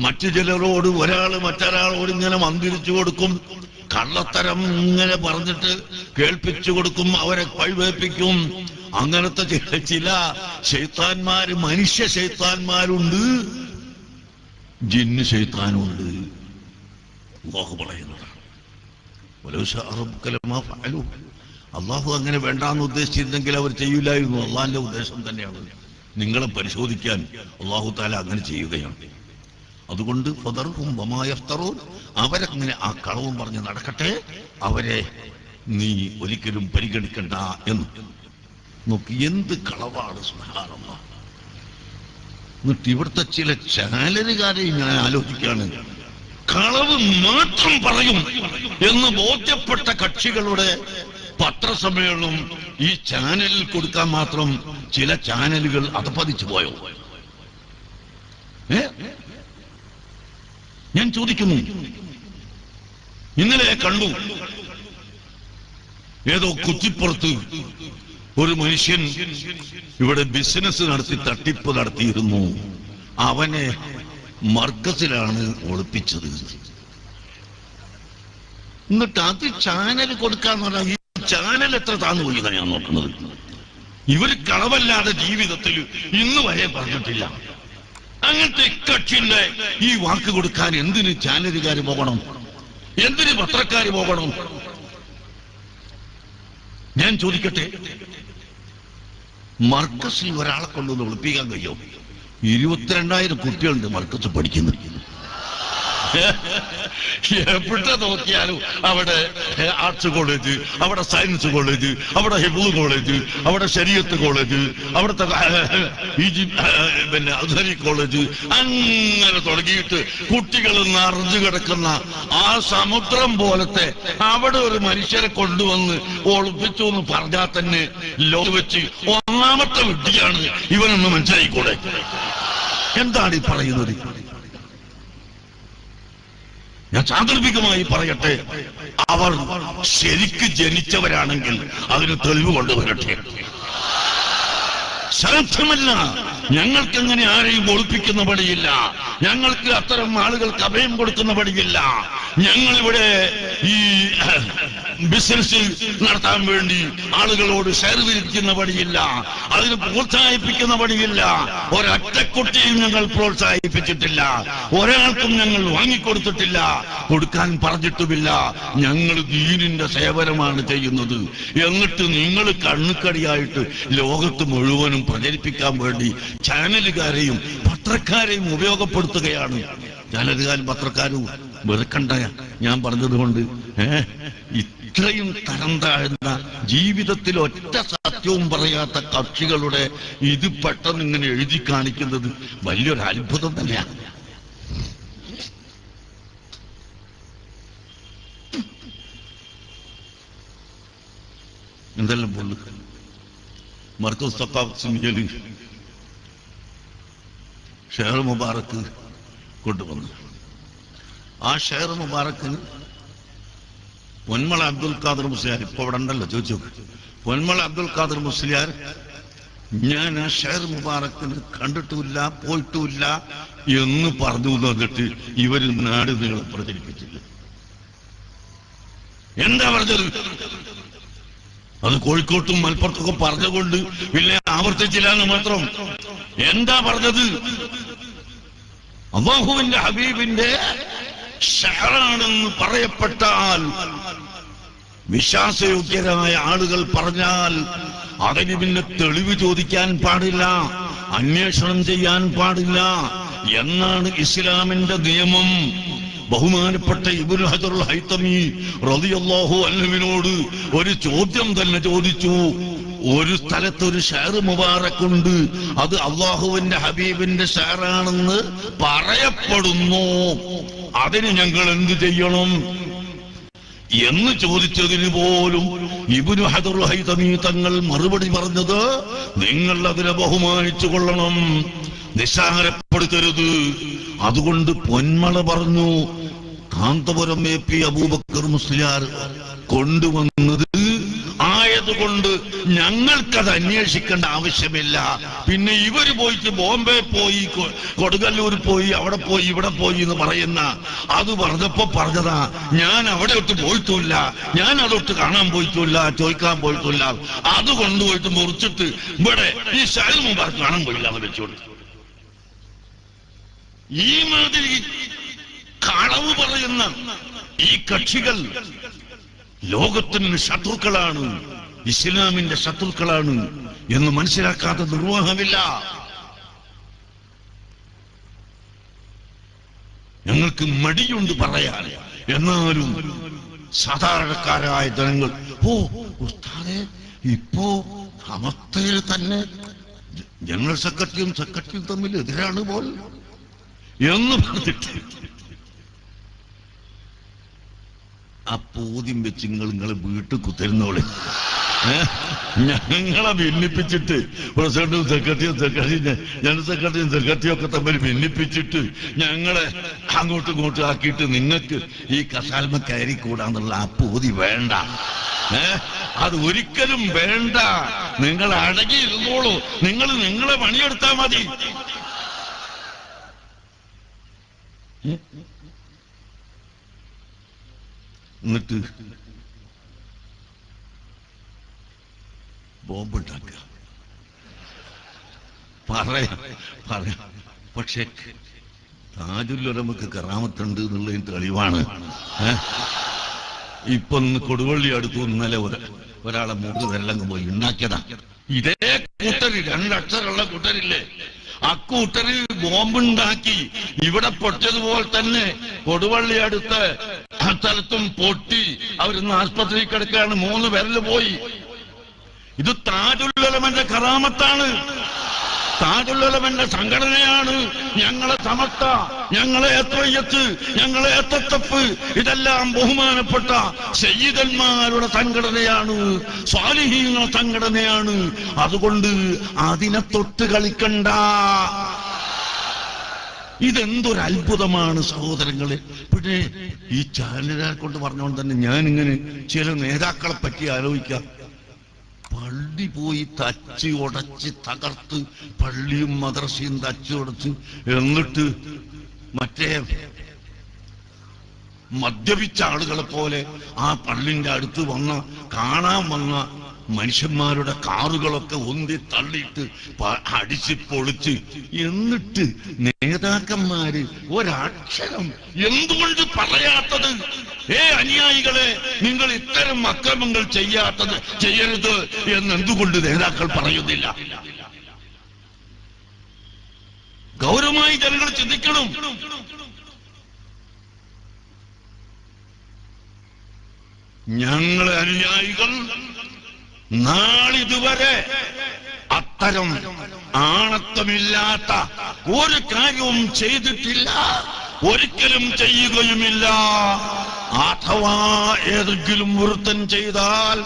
മറ്റു ചിലരോട് ഒരാള് മറ്റൊരാളോട് ഇങ്ങനെ മന്ത്രിച്ചു കൊടുക്കും, കള്ളത്തരം ഇങ്ങനെ പറഞ്ഞിട്ട് കേൾപ്പിച്ചു കൊടുക്കും, അവരെ വഴിവേൽപ്പിക്കും. അങ്ങനത്തെ ചില ശൈത്താന്മാര്, മനുഷ്യ ശൈത്താന്മാരുണ്ട്, ജിന്ന് ശൈത്താനുണ്ട്. അല്ലാഹു പറയുന്നതാണ്, അല്ലാഹു അങ്ങനെ വേണ്ടാന്ന് ഉദ്ദേശിച്ചിരുന്നെങ്കിൽ അവർ ചെയ്യില്ലായിരുന്നു. അള്ളാഹിന്റെ ഉദ്ദേശം തന്നെയാണ് നിങ്ങളെ പരിശോധിക്കാൻ അല്ലാഹു തആല അങ്ങനെ ചെയ്യുകയാണ്. അതുകൊണ്ട് ഫദർഹും വമാ യഫ്തറൂൻ, അവരങ്ങനെ ആ കളവും പറഞ്ഞ് നടക്കട്ടെ, അവരെ നീ ഒരിക്കലും പരിഗണിക്കണ്ട എന്ന്. നോക്കി എന്ത് കളവാണ്, സുബ്ഹാനല്ലാഹ്. എന്നിട്ട് ഇവിടുത്തെ ചില ചാനലുകാരെ ഞാൻ ആലോചിക്കാണ്, കളവ് മാത്രം പറയും എന്ന് ബോധ്യപ്പെട്ട കക്ഷികളുടെ പത്രസമ്മേളനം ഈ ചാനലിൽ കൊടുക്കാൻ മാത്രം ചില ചാനലുകൾ അധപ്പതിച്ചു പോയോ? ഞാൻ ചോദിക്കുന്നു. ഇന്നലെ കണ്ടു, ഏതോ കുറ്റിപ്പുറത്ത് ഒരു മനുഷ്യൻ ഇവിടെ ബിസിനസ് നടത്തി തട്ടിപ്പ് നടത്തിയിരുന്നു. അവനെ മർക്കസിലാണ് ഒളിപ്പിച്ചത്. എന്നിട്ട് അത് ചാനൽ കൊടുക്കാന്ന് പറഞ്ഞാൽ ഈ ചാനൽ എത്ര താന്നു പോയി ഞാൻ നോക്കുന്നത്. ഇവർ കളവല്ലാതെ ജീവിതത്തിൽ ഇന്ന് വരെ പറഞ്ഞിട്ടില്ല. അങ്ങനത്തെ കക്ഷിന്റെ ഈ വാക്ക് കൊടുക്കാൻ എന്തിന് ചാനലുകാർ പോകണം? എന്തിന് പത്രക്കാർ പോകണം? ഞാൻ ചോദിക്കട്ടെ, മർക്കസിൽ ഒരാളെ കൊണ്ടൊന്ന് ഒളിപ്പിക്കാൻ കഴിയോ? 22,000 കുട്ടികളുണ്ട് മർക്കസ് പഠിക്കുന്നു. എവിടെ നോക്കിയാലും അവിടെ ആർട്സ് കോളേജ്, അവിടെ സയൻസ് കോളേജ്, അവിടെ ഹിഫ്ള് കോളേജ്, അവിടെ ശരീഅത്ത് കോളേജ്, അവിടുത്തെ പിന്നെ അസ്ഹരി കോളേജ്, അങ്ങനെ തുടങ്ങിയിട്ട് കുട്ടികൾ നിറഞ്ഞു കിടക്കുന്ന ആ സമുദ്രം പോലത്തെ അവിടെ ഒരു മനുഷ്യരെ കൊണ്ടുവന്ന് ഒളിപ്പിച്ചു എന്ന് പറഞ്ഞാൽ തന്നെ ലോകം വെച്ച് ഒന്നാമത്തെ വിഡ്ഢിയാണ് ഇവനൊന്ന് മനസ്സിലായിക്കൂടെ? എന്താണ് ഈ പറയുന്നത്? ഞാൻ സാന്ദർഭികമായി പറയട്ടെ, അവർ ശരിക്ക് ജനിച്ചവരാണെങ്കിൽ അതിന് തെളിവ് കൊണ്ടുവരട്ടെ. സാധ്യമല്ല. ഞങ്ങൾക്കങ്ങനെ ആരെയും ഒളിപ്പിക്കുന്ന പണിയില്ല. ഞങ്ങൾക്ക് അത്തരം ആളുകൾക്ക് അഭയം കൊടുക്കുന്ന പണിയില്ല. ഞങ്ങളിവിടെ ഈ ബിസിനസ് നടത്താൻ വേണ്ടി ആളുകളോട് ഷെയർ വിരിക്കുന്ന പണിയില്ല. അതിന് പ്രോത്സാഹിപ്പിക്കുന്ന പണിയില്ല. ഒരൊറ്റക്കുട്ടിയും ഞങ്ങൾ പ്രോത്സാഹിപ്പിച്ചിട്ടില്ല. ഒരാൾക്കും ഞങ്ങൾ വാങ്ങിക്കൊടുത്തിട്ടില്ല, കൊടുക്കാൻ പറഞ്ഞിട്ടുമില്ല. ഞങ്ങൾ ദീനിന്റെ സേവനമാണ് ചെയ്യുന്നത്. എന്നിട്ട് നിങ്ങൾ കണ്ണുക്കടിയായിട്ട് ലോകത്ത് മുഴുവനും പ്രചരിപ്പിക്കാൻ വേണ്ടി ചാനലുകാരെയും പത്രക്കാരെയും ഉപയോഗപ്പെടുത്തുകയാണ്. ചാനലുകാരും പത്രക്കാരും വെറുക്കണ്ട ഞാൻ പറഞ്ഞതുകൊണ്ട്. ഇത്രയും തരം താഴ്ന്ന ജീവിതത്തിൽ ഒറ്റ സത്യവും പറയാത്ത കക്ഷികളുടെ ഇത് പെട്ടെന്ന് ഇങ്ങനെ എഴുതി കാണിക്കുന്നത് വലിയൊരു അത്ഭുതം തന്നെയാണ്. എന്തെല്ലാം പോലും മർക്കസ് തഖാഫത്ത് സുന്നിയല് ഷെയർ മുബാറക്ക് കൊണ്ടുവന്നു. ആ ഷെയർ മുബാറക്കിന് പൊന്മള അബ്ദുൽ ഖാദർ മുസ്ലിയാർ ഇപ്പൊ അവിടെ ഉണ്ടല്ലോ, ചോദിച്ചു നോക്ക്. പൊന്മള അബ്ദുൽ ഖാദർ മുസ്ലിയാർ ഞാൻ ആ ഷെയർ മുബാറക്കിന് കണ്ടിട്ടുമില്ല പോയിട്ടുമില്ല എന്ന് പറഞ്ഞു എന്നിട്ട് ഇവര് നാട് നീളം പ്രചരിപ്പിച്ചില്ല. എന്താ പറഞ്ഞത്? അത് കോഴിക്കോട്ടും മലപ്പുറത്തൊക്കെ പറഞ്ഞുകൊണ്ട് പിന്നെ ആവർത്തിച്ചില്ല എന്ന് മാത്രം. എന്താ പറഞ്ഞത്? അല്ലാഹുവിന്റെ ഹബീബിന്റെ ഷെയറാണെന്ന് പറയപ്പെട്ടാൽ, വിശ്വാസയോഗ്യരായ ആളുകൾ പറഞ്ഞാൽ അതിന് പിന്നെ തെളിവ് ചോദിക്കാൻ പാടില്ല, അന്വേഷണം ചെയ്യാൻ പാടില്ല എന്നാണ് ഇസ്ലാമിന്റെ നിയമം. ബഹുമാനപ്പെട്ട ഇബ്നു ഹജറുൽ ഹൈതമി റളിയല്ലാഹു അൻഹുവിനോട് ഒരു ചോദ്യം തന്നെ ചോദിച്ചു. ഒരു സ്ഥലത്തൊരു ഷെയർ മുബാറക്കുണ്ട്, അത് അല്ലാഹുവിന്റെ ഹബീബിന്റെ ഷെയറാണെന്ന് പറയപ്പെടുന്നു, അതിന് ഞങ്ങൾ എന്ത് ചെയ്യണം എന്ന് ചോദിച്ചതിന് പോലും ഇബ്നു ഹജറുൽ ഹൈതമി തങ്ങൾ മറുപടി പറഞ്ഞത്, നിങ്ങൾ അതിനെ ബഹുമാനിച്ചു കൊള്ളണം, നിസ്സാരപ്പെടുത്തരുത്. അതുകൊണ്ട് പൊന്മള പറഞ്ഞു, കാന്തപുരം AP അബൂബക്കർ മുസ്ലിയാർ കൊണ്ടുവന്നത് ആയതുകൊണ്ട് ഞങ്ങൾക്കത് അന്വേഷിക്കേണ്ട ആവശ്യമില്ല. പിന്നെ ഇവര് പോയിട്ട് ബോംബെ പോയി, കൊടുങ്ങല്ലൂർ പോയി, അവിടെ പോയി, ഇവിടെ പോയി എന്ന് പറയുന്ന അത് പറഞ്ഞപ്പോ പറഞ്ഞതാ. ഞാൻ അവിടെ ഒട്ട് പോയിട്ടില്ല, ഞാൻ അതൊട്ട് കാണാൻ പോയിട്ടില്ല, ചോദിക്കാൻ പോയിട്ടില്ല. അത് കൊണ്ടുപോയിട്ട് മുറിച്ചിട്ട് ഇവിടെ ഈ ഷെയർ മുബാറക്ക് കാണാൻ പോയില്ല എന്ന് വെച്ചോളൂ. ഈ മാതിരി കളവ് പറയുന്ന ഈ കക്ഷികൾ ലോകത്തിന് ശത്രുക്കളാണ്, ഇസ്ലാമിന്റെ ശത്രുക്കളാണ് എന്ന് മനസ്സിലാക്കാത്ത നിർവാഹമില്ല. ഞങ്ങൾക്ക് മടിയുണ്ട് പറയാൻ, എന്നാലും സാധാരണക്കാരായ ജനങ്ങൾ ഉസ്താദേ ഇപ്പോ സമസ്തയിൽ തന്നെ ജനറൽ സെക്രട്ടറിയും തമ്മിൽ എതിരാണ് പോൽ എന്ന് പറഞ്ഞിട്ട് ആ പൂദ്യം വെച്ച് നിങ്ങളെ വീട്ടിൽ കുത്തരുന്നോളെ. ഞങ്ങളെ ഭിന്നിപ്പിച്ചിട്ട് പ്രസിഡന്റും സെക്രട്ടറിയും ജനറൽ സെക്രട്ടറിയും ഒക്കെ തമ്മിൽ ഭിന്നിപ്പിച്ചിട്ട് ഞങ്ങളെ അങ്ങോട്ടും ഇങ്ങോട്ടും ആക്കിയിട്ട് നിങ്ങൾക്ക് ഈ കസാൽമ കയറി കൂടാന്നുള്ള ആ പൂതി വേണ്ട, അത് ഒരിക്കലും വേണ്ട. നിങ്ങൾ അടങ്ങിയിരുന്നോളൂ, നിങ്ങൾ നിങ്ങളെ പണിയെടുത്താൽ മതി. എന്നിട്ട് ബോംബുണ്ടാക്കുക പറയാം. പക്ഷെ താജുല്ലുലമക്ക് കറാമത്തുണ്ട് എന്നുള്ളതിന് തെളിവാണ്. ഇപ്പൊ ഒന്ന് കൊടുവള്ളി അടുത്തു ഇന്നലെ ഒരാളെ മൂന്ന് വെള്ളം പോയി ഉണ്ടാക്കിയതാ. ഇതേ കൂട്ടര്, 2 അക്ഷരമുള്ള കൂട്ടരില്ലേ, അക്കൂട്ടര് ബോംബുണ്ടാക്കി ഇവിടെ പൊട്ടിയതുപോലെ തന്നെ കൊടുവള്ളി അടുത്ത് സ്ഥലത്തും പൊട്ടി അവരിന്ന് ആസ്പത്രിയിൽ കിടക്കുകയാണ്. 3 പേരില് പോയി. ഇത് താജുല്ലുലമന്റെ കറാമത്താണ്, താജുല്ലുലമന്റെ സംഘടനയാണ്. ഞങ്ങളെ സമസ്ത, ഞങ്ങളെ എത്രയത്ത്, ഞങ്ങളെ എത്തത്തപ്പ്, ഇതെല്ലാം ബഹുമാനപ്പെട്ട സയ്യിദന്മാരുടെ സംഘടനയാണ്, സ്വാലിഹീങ്ങളുടെ സംഘടനയാണ്. അതുകൊണ്ട് അതിനെ തൊട്ട് കളിക്കണ്ട. ഇതെന്തൊരു അത്ഭുതമാണ് സഹോദരങ്ങളെ. പിന്നെ ഈ ചാനലുകാരെ കൊണ്ട് പറഞ്ഞുകൊണ്ട് തന്നെ ഞാനിങ്ങനെ ചില നേതാക്കളെ പറ്റി ആലോചിക്കാം. പള്ളി പോയി തച്ച് ഉടച്ച് തകർത്ത്, പള്ളിയും മദ്രസയും തച്ച് ഉടച്ച്, എന്നിട്ട് മറ്റേ മദ്യപിച്ച ആളുകളെ പോലെ ആ പള്ളിന്റെ അടുത്ത് കാണാൻ വന്ന മനുഷ്യന്മാരുടെ കാറുകളൊക്കെ ഒന്തി തള്ളിയിട്ട് അടിച്ച് പൊളിച്ച്, എന്നിട്ട് നേതാക്കന്മാര് ഒരക്ഷരം എന്തുകൊണ്ട് പറയാത്തത്? അനുയായികളെ, നിങ്ങൾ ഇത്തരം അക്രമങ്ങൾ ചെയ്യരുത് എന്നെന്തുകൊണ്ട് നേതാക്കൾ പറയുന്നില്ല? ഗൗരവമായി ജനങ്ങൾ ചിന്തിക്കണം. ഞങ്ങളെ അനുയായികൾ നാളിതുവരെ അത്തരം ആണത്വമില്ലാത്ത ഒരു കാര്യവും ചെയ്തിട്ടില്ല, ഒരിക്കലും ചെയ്യുകയുമില്ല. അഥവാ ഏതെങ്കിലും വൃത്തൻ ചെയ്താൽ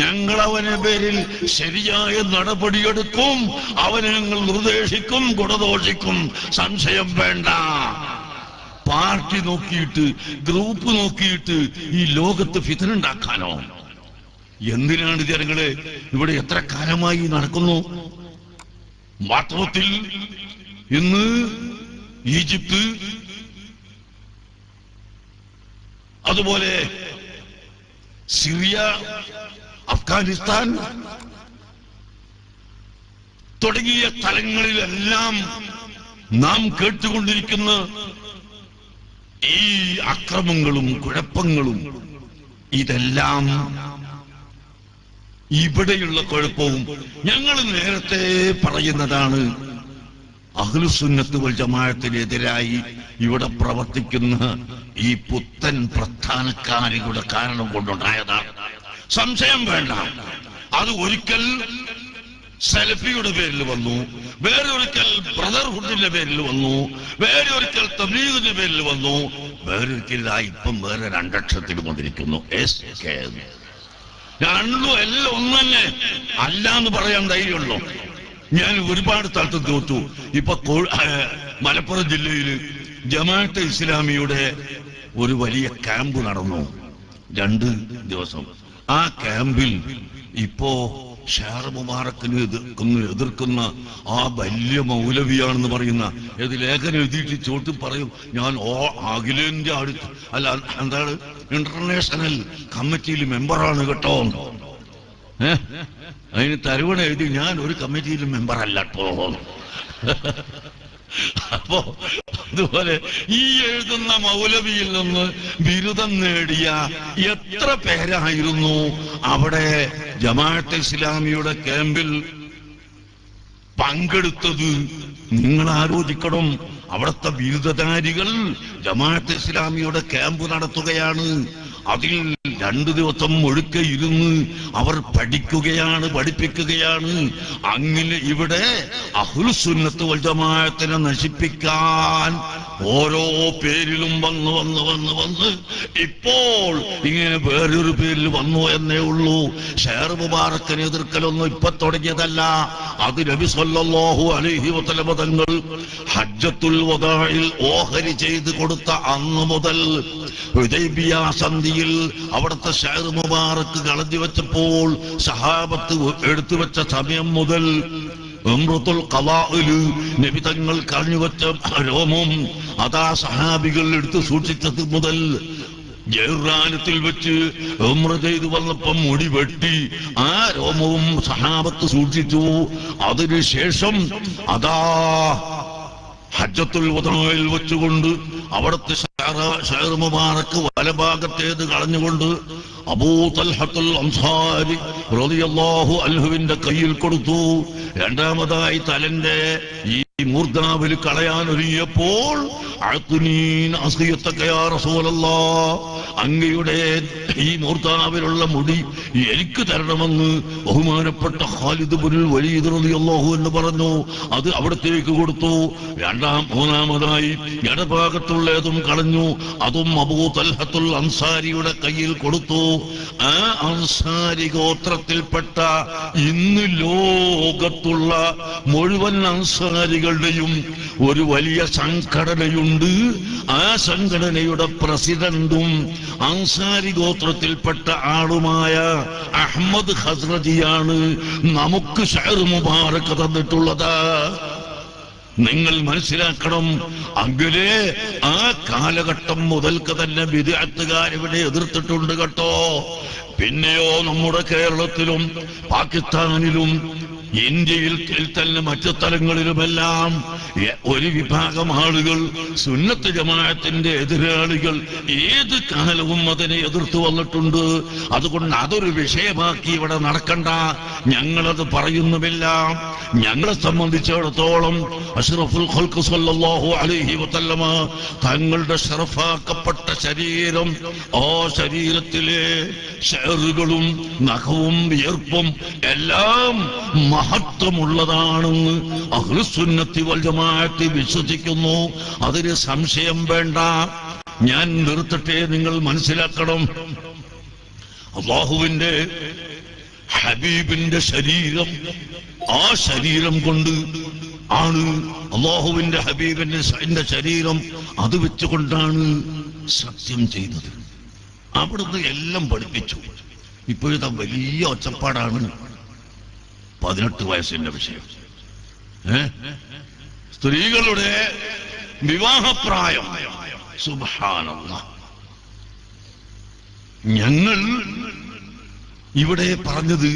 ഞങ്ങൾ അവനെ പേരിൽ ശരിയായ നടപടിയെടുക്കും, അവനെ ഞങ്ങൾ നിർദ്ദേശിക്കും, ഗുണദോഷിക്കും, സംശയം വേണ്ട. പാർട്ടി നോക്കിയിട്ട്, ഗ്രൂപ്പ് നോക്കിയിട്ട് ഈ ലോകത്ത് ഫിത്നയുണ്ടാക്കാനോ? എന്തിനാണ് ജനങ്ങളെ ഇവിടെ എത്ര കാലമായി നടക്കുന്നു? വാസ്തവത്തിൽ ഇന്ന് ഈജിപ്ത്, അതുപോലെ സിറിയ, അഫ്ഗാനിസ്ഥാൻ തുടങ്ങിയ സ്ഥലങ്ങളിലെല്ലാം നാം കേട്ടുകൊണ്ടിരിക്കുന്ന ഈ അക്രമങ്ങളും കുഴപ്പങ്ങളും, ഇതെല്ലാം ഇവിടെയുള്ള കുഴപ്പവും ഞങ്ങൾ നേരത്തെ പറയുന്നതാണ്. അഹ്ലുസുന്നത്ത് വൽ ജമാഅത്തിനെതിരായി ഇവിടെ പ്രവർത്തിക്കുന്ന ഈ പുത്തൻ പ്രസ്ഥാനക്കാരുടെ കാരണം കൊണ്ടുണ്ടായതാണ്. സംശയം വേണ്ട. അത് ഒരിക്കൽ സലഫിയുടെ പേരിൽ വന്നു, വേറൊരിക്കൽ ബ്രദർഹുഡിന്റെ പേരിൽ വന്നു, വേറൊരിക്കൽ തബ്ലീഗിന്റെ പേരിൽ വന്നു, വേറൊരിക്കൽ ഇപ്പം വേറെ രണ്ടക്ഷരത്തിൽ വന്നിരിക്കുന്നു, SK. രണ്ടും എല്ലാം ഒന്ന് തന്നെ അല്ലാന്ന് പറയാൻ ധൈര്യമുള്ളൂ. ഞാൻ ഒരുപാട് സ്ഥലത്ത് തോറ്റു. ഇപ്പൊ മലപ്പുറം ജില്ലയിൽ ജമാഅത്തെ ഇസ്ലാമിയുടെ ഒരു വലിയ ക്യാമ്പ് നടന്നു 2 ദിവസം. ആ ക്യാമ്പിൽ ഇപ്പോ ഷാർ മുബാറക്കിന് എതിർക്കുന്ന ആ വലിയ മൗലവിയാണെന്ന് പറയുന്ന ഏത് ലേഖനം എഴുതിയിട്ട് ചോട്ട് പറയും, ഞാൻ അഖിലേന്ത്യ അല്ല എന്താണ് ഇന്റർനാഷണൽ കമ്മിറ്റിയിൽ മെമ്പറാണ് കേട്ടോ. അതിന് തരുവണ എഴുതി, ഞാൻ ഒരു കമ്മിറ്റിയിലും മെമ്പറല്ല കേട്ടോ. അപ്പോ അതുപോലെ ഈ എഴുതുന്ന മൗലവിയിൽ നിന്ന് ബിരുദം നേടിയ എത്ര പേരായിരുന്നു അവിടെ ജമാഅത്തെ ഇസ്ലാമിയുടെ ക്യാമ്പിൽ പങ്കെടുത്തത്? നിങ്ങൾ ആലോചിക്കണം. അവിടുത്തെ ബിരുദധാരികൾ ജമാഅത്തെ ഇസ്ലാമിയുടെ ക്യാമ്പ് നടത്തുകയാണ്. അതിൽ 2 ദിവസം ഒഴുക്കെ ഇരുന്ന് അവർ പഠിക്കുകയാണ്, പഠിപ്പിക്കുകയാണ്. അങ്ങനെ ഇവിടെ അഹ്ലുസുന്നത്ത് വൽ ജമാഅത്തിനെ നശിപ്പിക്കാൻ ഓരോ പേരിലും വന്ന് ഇപ്പോൾ ഇങ്ങനെ വേറൊരു പേരിൽ വന്നു എന്നേ ഉള്ളൂ. ഷേർ മുബാറക്കിനെ എതിർക്കലൊന്നും ഇപ്പൊ തുടങ്ങിയതല്ല. അത് നബി സല്ലല്ലാഹു അലൈഹി വസല്ലം തങ്ങൾ ഹജ്ജത്തുൽ വദാഇൽ ഓഹരി ചെയ്ത് കൊടുത്ത അന്ന് മുതൽ ഹുദൈബിയ സന്ധിയിൽ അവിടുത്തെ ഷേർ മുബാറക്ക് കളഞ്ഞു വെച്ചപ്പോൾ സഹാബത്ത് എടുത്തു വെച്ച സമയം മുതൽ ഉംറത്തുൽ ഖളാഇൽ നബി തങ്ങൾ കളഞ്ഞു വെച്ച രോമം അതാ സഹാബികൾ എടുത്ത് സൂക്ഷിച്ചത് മുതൽ ജൈറാനത്തിൽ വെച്ച് ഉംറ ചെയ്ത് വന്നപ്പം മുടി വെട്ടി ആ രോമവും സഹാബത്ത് സൂക്ഷിച്ചു. അതിനുശേഷം അതാ ഹജ്ജത്തുൽ വദാഇൽ വെച്ചുകൊണ്ട് അവിടുത്തെ ഷേർ മുബാറക്ക് വലഭാഗത്തേത് കളഞ്ഞുകൊണ്ട് അബൂ തൽഹത്തുൽ അൻസാരി റളിയല്ലാഹു അൻഹുവിന്റെ കയ്യിൽ കൊടുത്തു. രണ്ടാമതായി തലന്റെ ഈ മൂർധാവിൽ കളയാനൊരുങ്ങിയപ്പോൾ അങ്ങയുടെ ഈ മൂർധാവിലുള്ള മുടി എനിക്ക് തരണമെന്ന് ബഹുമാനപ്പെട്ട ഖാലിദ് ഇബ്നുൽ വലീദ് റളിയല്ലാഹു അൻഹു പറഞ്ഞു. അത് അവിടത്തേക്ക് കൊടുത്തു. മൂന്നാമതായി ഇടഭാഗത്തുള്ളതും കളഞ്ഞു. അതും അബൂ തൽഹത്തുൽ അൻസാരിയുടെ കയ്യിൽ കൊടുത്തു. ആ അൻസാരി ഗോത്രത്തിൽപ്പെട്ട ഇന്ന് ലോകത്തുള്ള മുഴുവൻ അൻസാരികളുടെയും ഒരു വലിയ സംഘടനയുണ്ട്. ആ സംഘടനയുടെ പ്രസിഡന്റും അൻസാരി ഗോത്രത്തിൽപ്പെട്ട ആളുമായ അഹ്മദ് ഖസ്റജിയാണ് നമുക്ക് ഷേർ മുബാറക്ക് തന്നിട്ടുള്ളത്. നിങ്ങൾ മനസ്സിലാക്കണം. അങ്ങനെ ആ കാലഘട്ടം മുതൽക്ക് തന്നെ ബിദ്അത്തുകാരിവിടെ എതിർത്തിട്ടുണ്ട് കേട്ടോ. പിന്നെയോ നമ്മുടെ കേരളത്തിലും പാകിസ്ഥാനിലും ഇന്ത്യയിൽ തന്നെ മറ്റു സ്ഥലങ്ങളിലുമെല്ലാം ഒരു വിഭാഗം ആളുകൾ സുന്നത്ത് ജമാഅത്തിന്റെ എതിരാളികൾ ഏത് കാലവും അതിനെ എതിർത്തു വന്നിട്ടുണ്ട്. അതുകൊണ്ട് അതൊരു വിഷയമാക്കി ഇവിടെ നടക്കണ്ട. ഞങ്ങളത് പറയുന്നുമില്ല. ഞങ്ങളെ സംബന്ധിച്ചിടത്തോളം അഷ്റഫുൽ ഖൽഖ് സല്ലല്ലാഹു അലൈഹി വസല്ലമ തങ്ങളുടെ ശറഫാക്കപ്പെട്ട ശരീരം, ആ ശരീരത്തിലെ ഷേറുകളും നഖവും വിയർപ്പും എല്ലാം മഹത്വമുള്ളതാണെന്ന് അഹ്ലുസുന്നത്തി വൽ ജമാഅത്ത് വിശ്വസിക്കുന്നു. അതിന് സംശയം വേണ്ട. ഞാൻ നിർത്തട്ടെ. നിങ്ങൾ മനസ്സിലാക്കണം, അല്ലാഹുവിന്റെ ഹബീബിന്റെ ശരീരം, ആ ശരീരം കൊണ്ട് ആണ് അല്ലാഹുവിന്റെ ഹബീബിന്റെ ശരീരം, അത് വെച്ചുകൊണ്ടാണ് സത്യം ചെയ്തത്. അവിടുന്ന് എല്ലാം പഠിപ്പിച്ചു. ഇപ്പോഴത്തെ വലിയ ഒച്ചപ്പാടാണ് 18 വയസ്സിന്റെ വിഷയം. സ്ത്രീകളുടെ വിവാഹപ്രായം. സുബ്ഹാനല്ലാഹ്. ഞങ്ങൾ ഇവിടെ പറഞ്ഞത്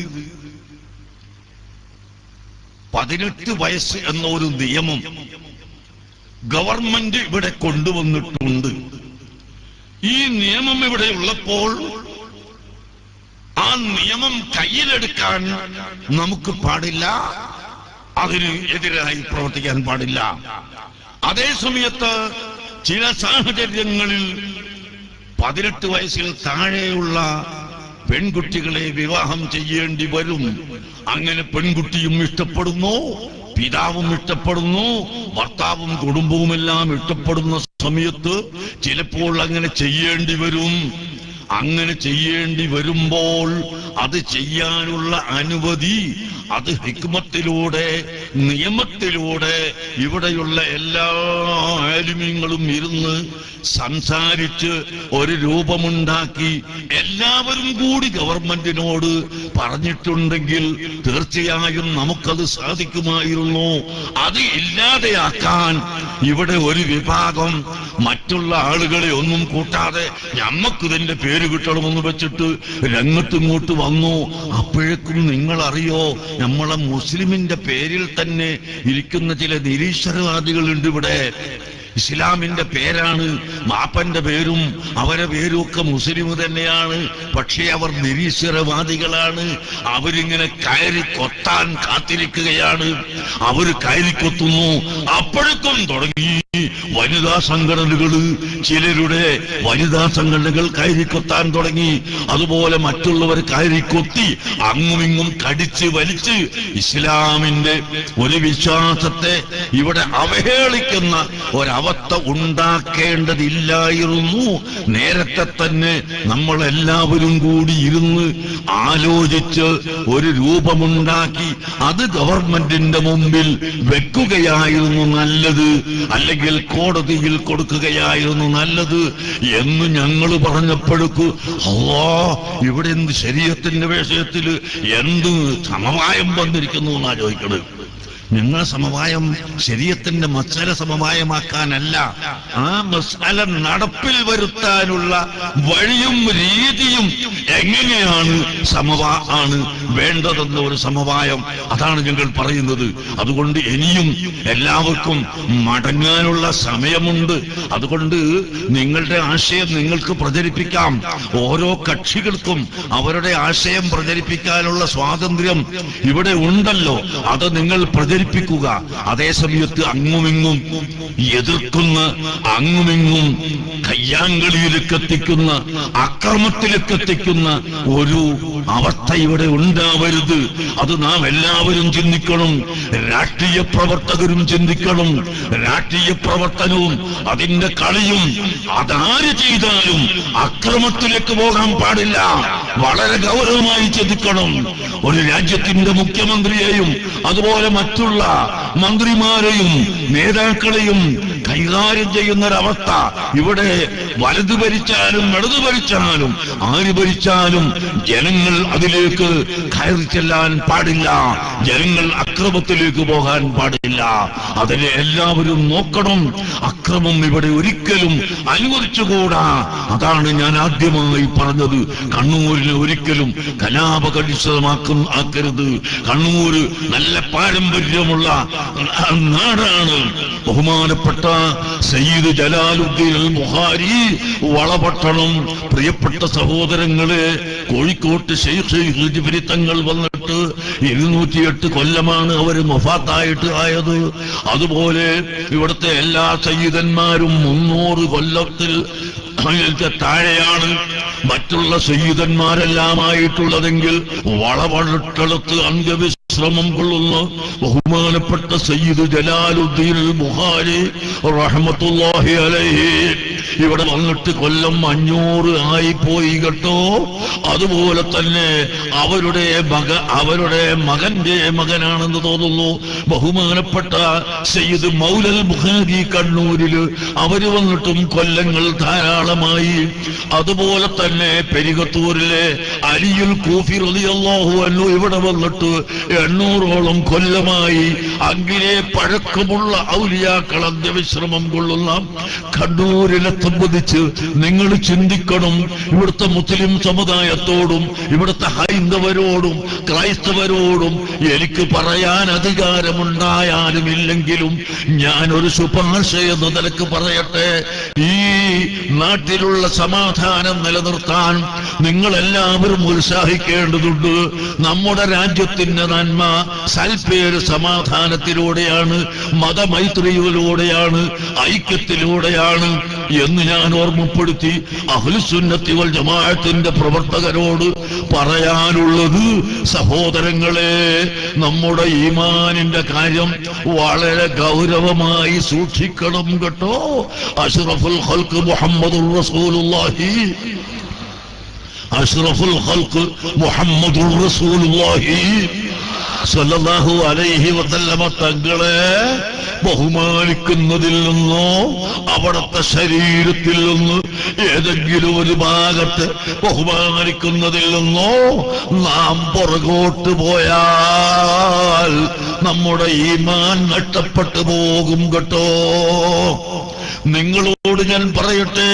18 വയസ്സ് എന്ന ഒരു നിയമം ഗവൺമെന്റ് ഇവിടെ കൊണ്ടുവന്നിട്ടുണ്ട്. ഈ നിയമം ഇവിടെ ഉള്ളപ്പോൾ ആ നിയമം കയ്യിലെടുക്കാൻ നമുക്ക് പാടില്ല, അതിന് എതിരായി പ്രവർത്തിക്കാൻ പാടില്ല. അതേ സമയത്ത് ചില സാഹചര്യങ്ങളിൽ 18 വയസ്സിൽ താഴെയുള്ള പെൺകുട്ടികളെ വിവാഹം ചെയ്യേണ്ടി വരും. അങ്ങനെ പെൺകുട്ടിയും ഇഷ്ടപ്പെടുന്നു, പിതാവും ഇഷ്ടപ്പെടുന്നു, ഭർത്താവും കുടുംബവുമെല്ലാം ഇഷ്ടപ്പെടുന്ന സമയത്ത് ചിലപ്പോൾ അങ്ങനെ ചെയ്യേണ്ടി വരും. അങ്ങനെ ചെയ്യേണ്ടി വരുമ്പോൾ അത് ചെയ്യാനുള്ള അനുമതി അത് ഹിക്മത്തിലൂടെ, നിയമത്തിലൂടെ ഇവിടെയുള്ള എല്ലാ ആലിമീങ്ങളും ഇരുന്ന് സംസാരിച്ച് ഒരു രൂപമുണ്ടാക്കി എല്ലാവരും കൂടി ഗവൺമെന്റിനോട് പറഞ്ഞിട്ടുണ്ടെങ്കിൽ തീർച്ചയായും നമുക്കത് സാധിക്കുമായിരുന്നു. അത് ഇല്ലാതെയാക്കാൻ ഇവിടെ ഒരു വിഭാഗം മറ്റുള്ള ആളുകളെ ഒന്നും കൂട്ടാതെ ഞമ്മക്കിതിന്റെ പേര് കിട്ടണമെന്ന് വെച്ചിട്ട് രംഗത്തിങ്ങോട്ട് വന്നു. അപ്പോഴേക്കും നിങ്ങൾ അറിയോ, നമ്മളെ മുസ്ലിമിന്റെ പേരിൽ തന്നെ ഇരിക്കുന്ന ചില നിരീശ്വരവാദികളുണ്ട് ഇവിടെ. ഇസ്ലാമിന്റെ പേരാണ്, മാപ്പന്റെ പേരും അവരെ പേരും ഒക്കെ മുസ്ലിം തന്നെയാണ്. പക്ഷേ അവർ നിരീശ്വരവാദികളാണ്. അവരിങ്ങനെ കയറി കൊത്താൻ കാത്തിരിക്കുകയാണ്. അവർ കയറിക്കൊത്തുന്നു. അപ്പോഴേക്കും തുടങ്ങി വനിതാ സംഘടനകള്, ചിലരുടെ വനിതാ സംഘടനകൾ കയറിക്കൊത്താൻ തുടങ്ങി. അതുപോലെ മറ്റുള്ളവർ കയറിക്കൊത്തി അങ്ങുമിങ്ങും കടിച്ച് വലിച്ച് ഇസ്ലാമിന്റെ ഒരു വിശ്വാസത്തെ ഇവിടെ അവഹേളിക്കുന്ന ഒരവസ്ഥ ഉണ്ടാക്കേണ്ടതില്ലായിരുന്നു. നേരത്തെ തന്നെ നമ്മളെല്ലാവരും കൂടി ഇരുന്ന് ആലോചിച്ച് ഒരു രൂപമുണ്ടാക്കി അത് ഗവൺമെന്റിന്റെ മുമ്പിൽ വെക്കുകയായിരുന്നു നല്ലത്, അല്ലെങ്കിൽ കോടതിയിൽ കൊടുക്കുകയായിരുന്നു നല്ലത് എന്ന് ഞങ്ങൾ പറഞ്ഞപ്പോഴേക്ക് അല്ലാഹ്, ഇവിടെ എന്ത് ശരീഅത്തിന്റെ വിഷയത്തിൽ എന്ത് സമവായം വന്നിരിക്കുന്നു എന്നാ ചോദിക്കണത്. ഞങ്ങൾ സമവായം ശരീഅത്തിന്റെ മസ്അല സമവായമാക്കാനല്ല, ആ മസ്അല നടപ്പിൽ വരുത്താനുള്ള വഴിയും രീതിയും എങ്ങനെയാണ് ആണ് വേണ്ടതെന്ന ഒരു സമവായം, അതാണ് ഞങ്ങൾ പറയുന്നത്. അതുകൊണ്ട് ഇനിയും എല്ലാവർക്കും മടങ്ങാനുള്ള സമയമുണ്ട്. അതുകൊണ്ട് നിങ്ങളുടെ ആശയം നിങ്ങൾക്ക് പ്രചരിപ്പിക്കാം. ഓരോ കക്ഷികൾക്കും അവരുടെ ആശയം പ്രചരിപ്പിക്കാനുള്ള സ്വാതന്ത്ര്യം ഇവിടെ ഉണ്ടല്ലോ, അത് നിങ്ങൾ പ്രചരിപ്പിക്കുക. അതേസമയത്ത് അങ്ങുമിങ്ങും എതിർക്കുന്ന, അങ്ങുമിങ്ങും കയ്യാങ്കളിയിലേക്ക് എത്തിക്കുന്ന, അക്രമത്തിലേക്ക് എത്തിക്കുന്ന ഒരു അവസ്ഥ ഇവിടെ ഉണ്ടാവരുത്. അത് നാം എല്ലാവരും ചിന്തിക്കണം. രാഷ്ട്രീയ പ്രവർത്തകരും ചിന്തിക്കണം. രാഷ്ട്രീയ പ്രവർത്തനവും അതിന്റെ കളിയും അതാര് ചെയ്താലും അക്രമത്തിലേക്ക് പോകാൻ പാടില്ല. വളരെ ഗൗരവമായി ചിന്തിക്കണം. ഒരു രാജ്യത്തിന്റെ മുഖ്യമന്ത്രിയെയും അതുപോലെ മറ്റുള്ള മന്ത്രിമാരെയും നേതാക്കളെയും കൈകാര്യം ചെയ്യുന്നൊരവസ്ഥ ഇവിടെ വലതു ഭരിച്ചാലും ഇടതു ഭരിച്ചാലും ആര് ഭരിച്ചാലും ജനങ്ങൾ അതിലേക്ക് കയറി ചെല്ലാൻ പാടില്ല. ജനങ്ങൾ അക്രമത്തിലേക്ക് പോകാൻ പാടില്ല. അതിനെ എല്ലാവരും നോക്കണം. അക്രമം ഇവിടെ ഒരിക്കലും അനുവദിച്ചുകൂടാ. അതാണ് ഞാൻ ആദ്യമായി പറഞ്ഞത്. കണ്ണൂരിനെ ഒരിക്കലും കലാപകലുഷിതമാക്കരുത്. കണ്ണൂര് നല്ല പാരമ്പര്യമുള്ള നാടാണ്. ബഹുമാനപ്പെട്ട സയ്യിദ് ജലാലുദ്ദീൻ അൽ ബുഖാരി വളപട്ടണം. പ്രിയപ്പെട്ട സഹോദരങ്ങളെ, കോഴിക്കോട്ട് ശൈഖ് ജിബ്രി തങ്ങൾ വന്നിട്ട് 208 കൊല്ലമാണ് അവർ വഫാത്തായിട്ട് ആയത്. അതുപോലെ ഇവിടുത്തെ എല്ലാ സയ്യിദന്മാരും 300 കൊല്ലത്തിൽ താഴെയാണ് മറ്റുള്ള സയ്യിദന്മാരെല്ലാമായിട്ടുള്ളതെങ്കിൽ വളപട്ടണത്ത് അന്ത്യവിശ്വാസം വിശ്രമം കൊള്ളുന്ന ബഹുമാനപ്പെട്ട സയ്യിദ് ജലാലുദ്ദീൻ ബുഖാരി റഹ്മത്തുള്ളാഹി അലൈഹി ഇവിടെ വന്നിട്ട് കൊല്ലം 500 ആയിപ്പോയി കേട്ടോ. അതുപോലെ തന്നെ അവരുടെ മകന്റെ മകനാണെന്ന് തോന്നുന്നു ബഹുമാനപ്പെട്ട സയ്യിദ് മൗലൽ ബുഖാരി കണ്ണൂരില്. അവര് വന്നിട്ടും കൊല്ലങ്ങൾ ധാരാളമായി. അതുപോലെ തന്നെ പെരികത്തൂരിലെ അലിയുൽ കൂഫി റളിയല്ലാഹു അൻഹു ഇവിടെ വന്നിട്ട് 800ഓളം കൊല്ലമായി. അങ്ങിനെ പഴക്കമുള്ള ഔലിയാക്കൾ അന്ത്യവിശ്രമം കൊള്ളുന്ന കണ്ണൂരിനെ സംബന്ധിച്ച് നിങ്ങൾ ചിന്തിക്കണം. ഇവിടുത്തെ മുസ്ലിം സമുദായത്തോടും ഇവിടുത്തെ ഹൈന്ദവരോടും ക്രൈസ്തവരോടും എനിക്ക് പറയാൻ അധികാരമുണ്ടായാലും ഇല്ലെങ്കിലും ഞാനൊരു ശുപാർശ എന്ന നിലക്ക് പറയട്ടെ. ഈ നാട്ടിലുള്ള സമാധാനം നിലനിർത്താൻ നിങ്ങളെല്ലാവരും ഉത്സാഹിക്കേണ്ടതുണ്ട്. നമ്മുടെ രാജ്യത്തിന്റെ നന്മ സൽപ്പേര് സമാധാനത്തിലൂടെയാണ്, മതമൈത്രിയിലൂടെയാണ്, ഐക്യത്തിലൂടെയാണ് എന്ന് ഞാൻ ഓർമ്മപ്പെടുത്തി അഹ്ലുസുന്നത്തി വൽ ജമാഅത്തിന്റെ പ്രവർത്തകരോട് പറയാനുള്ളത്, സഹോദരങ്ങളെ, നമ്മുടെ ഈമാനിന്റെ കാര്യം വളരെ ഗൗരവമായി സൂക്ഷിക്കണം കേട്ടോ. അഷ്റഫുൽ ഖൽഖ് മുഹമ്മദുർ റസൂലുള്ളാഹി, അഷ്റഫുൽ ഖൽഖ് മുഹമ്മദുർ റസൂലുള്ളാഹി സല്ലല്ലാഹു അലൈഹി വസല്ലമ തങ്ങളെ ബഹുമാനിക്കുന്നതിൽ നിന്നോ അവിടുത്തെ ശരീരത്തിൽ നിന്ന് ഏതെങ്കിലും ഒരു ഭാഗത്ത് ബഹുമാനിക്കുന്നതിൽ നിന്നോ നാം പുറകോട്ട് പോയാൽ നമ്മുടെ ഈമാൻ നഷ്ടപ്പെട്ടു പോകും കേട്ടോ. നിങ്ങളോട് ഞാൻ പറയട്ടെ,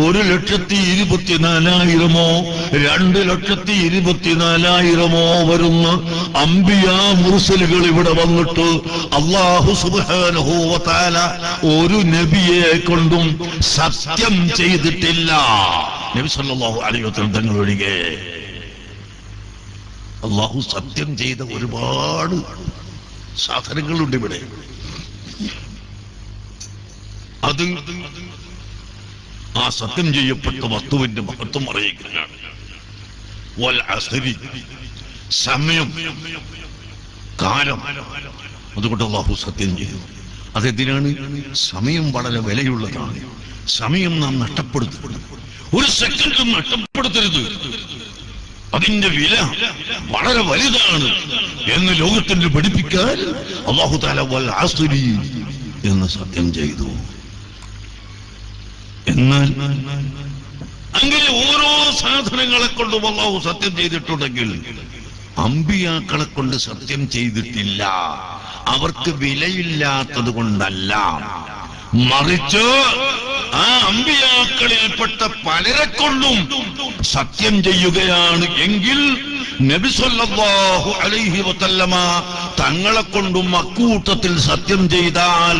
1,24,000 2,24,000 വരുന്ന അംബിയാ മുർസലുകൾ ഇവിടെ വന്നിട്ട് അല്ലാഹു സുബ്ഹാനഹു വ തആല ഒരു നബിയെ കൊണ്ടും സത്യം ചെയ്തിട്ടില്ല. നബി സല്ലല്ലാഹു അലൈഹി വസല്ലം തങ്ങൾ ഒഴികെ അല്ലാഹു സത്യം ചെയ്ത ഒരുപാട് സാധനങ്ങളുണ്ട് ഇവിടെ. അത് ആ സത്യം ചെയ്യപ്പെട്ട വസ്തുവിന്റെ മഹത്വം അറിയിക്കുകയാണ്. വൽ അസ്രി, സമയം, കാലം, അതുകൊണ്ട് അല്ലാഹു സത്യം ചെയ്തു. അതെന്തിനാണ്? സമയം വളരെ വിലയുള്ളതാണ്. സമയം നാം നഷ്ടപ്പെടുത്തരുത്, ഒരു സെക്കൻഡും നഷ്ടപ്പെടുത്തരുത്. അതിന്റെ വില വളരെ വലുതാണ് എന്ന് ലോകത്തിന് പഠിപ്പിക്കാൻ അല്ലാഹു തആല വൽ അസ്രി എന്ന് സത്യം ചെയ്തു. എന്നാൽ അങ്ങനെ ഓരോ സാധനങ്ങളെ കൊണ്ടും അല്ലാഹു സത്യം ചെയ്തിട്ടുണ്ടെങ്കിൽ അമ്പിയാക്കളെ കൊണ്ട് സത്യം ചെയ്തിട്ടില്ല. അവർക്ക് വിലയില്ലാത്തത് കൊണ്ടല്ല, മറിച്ച് ആ അമ്പിയാക്കളിൽപ്പെട്ട പലരെ കൊണ്ടും സത്യം ചെയ്യുകയാണ് എങ്കിൽ നബി സല്ലല്ലാഹു അലൈഹി വസല്ലമ തങ്ങളെ കൊണ്ടും അക്കൂട്ടത്തിൽ സത്യം ചെയ്താൽ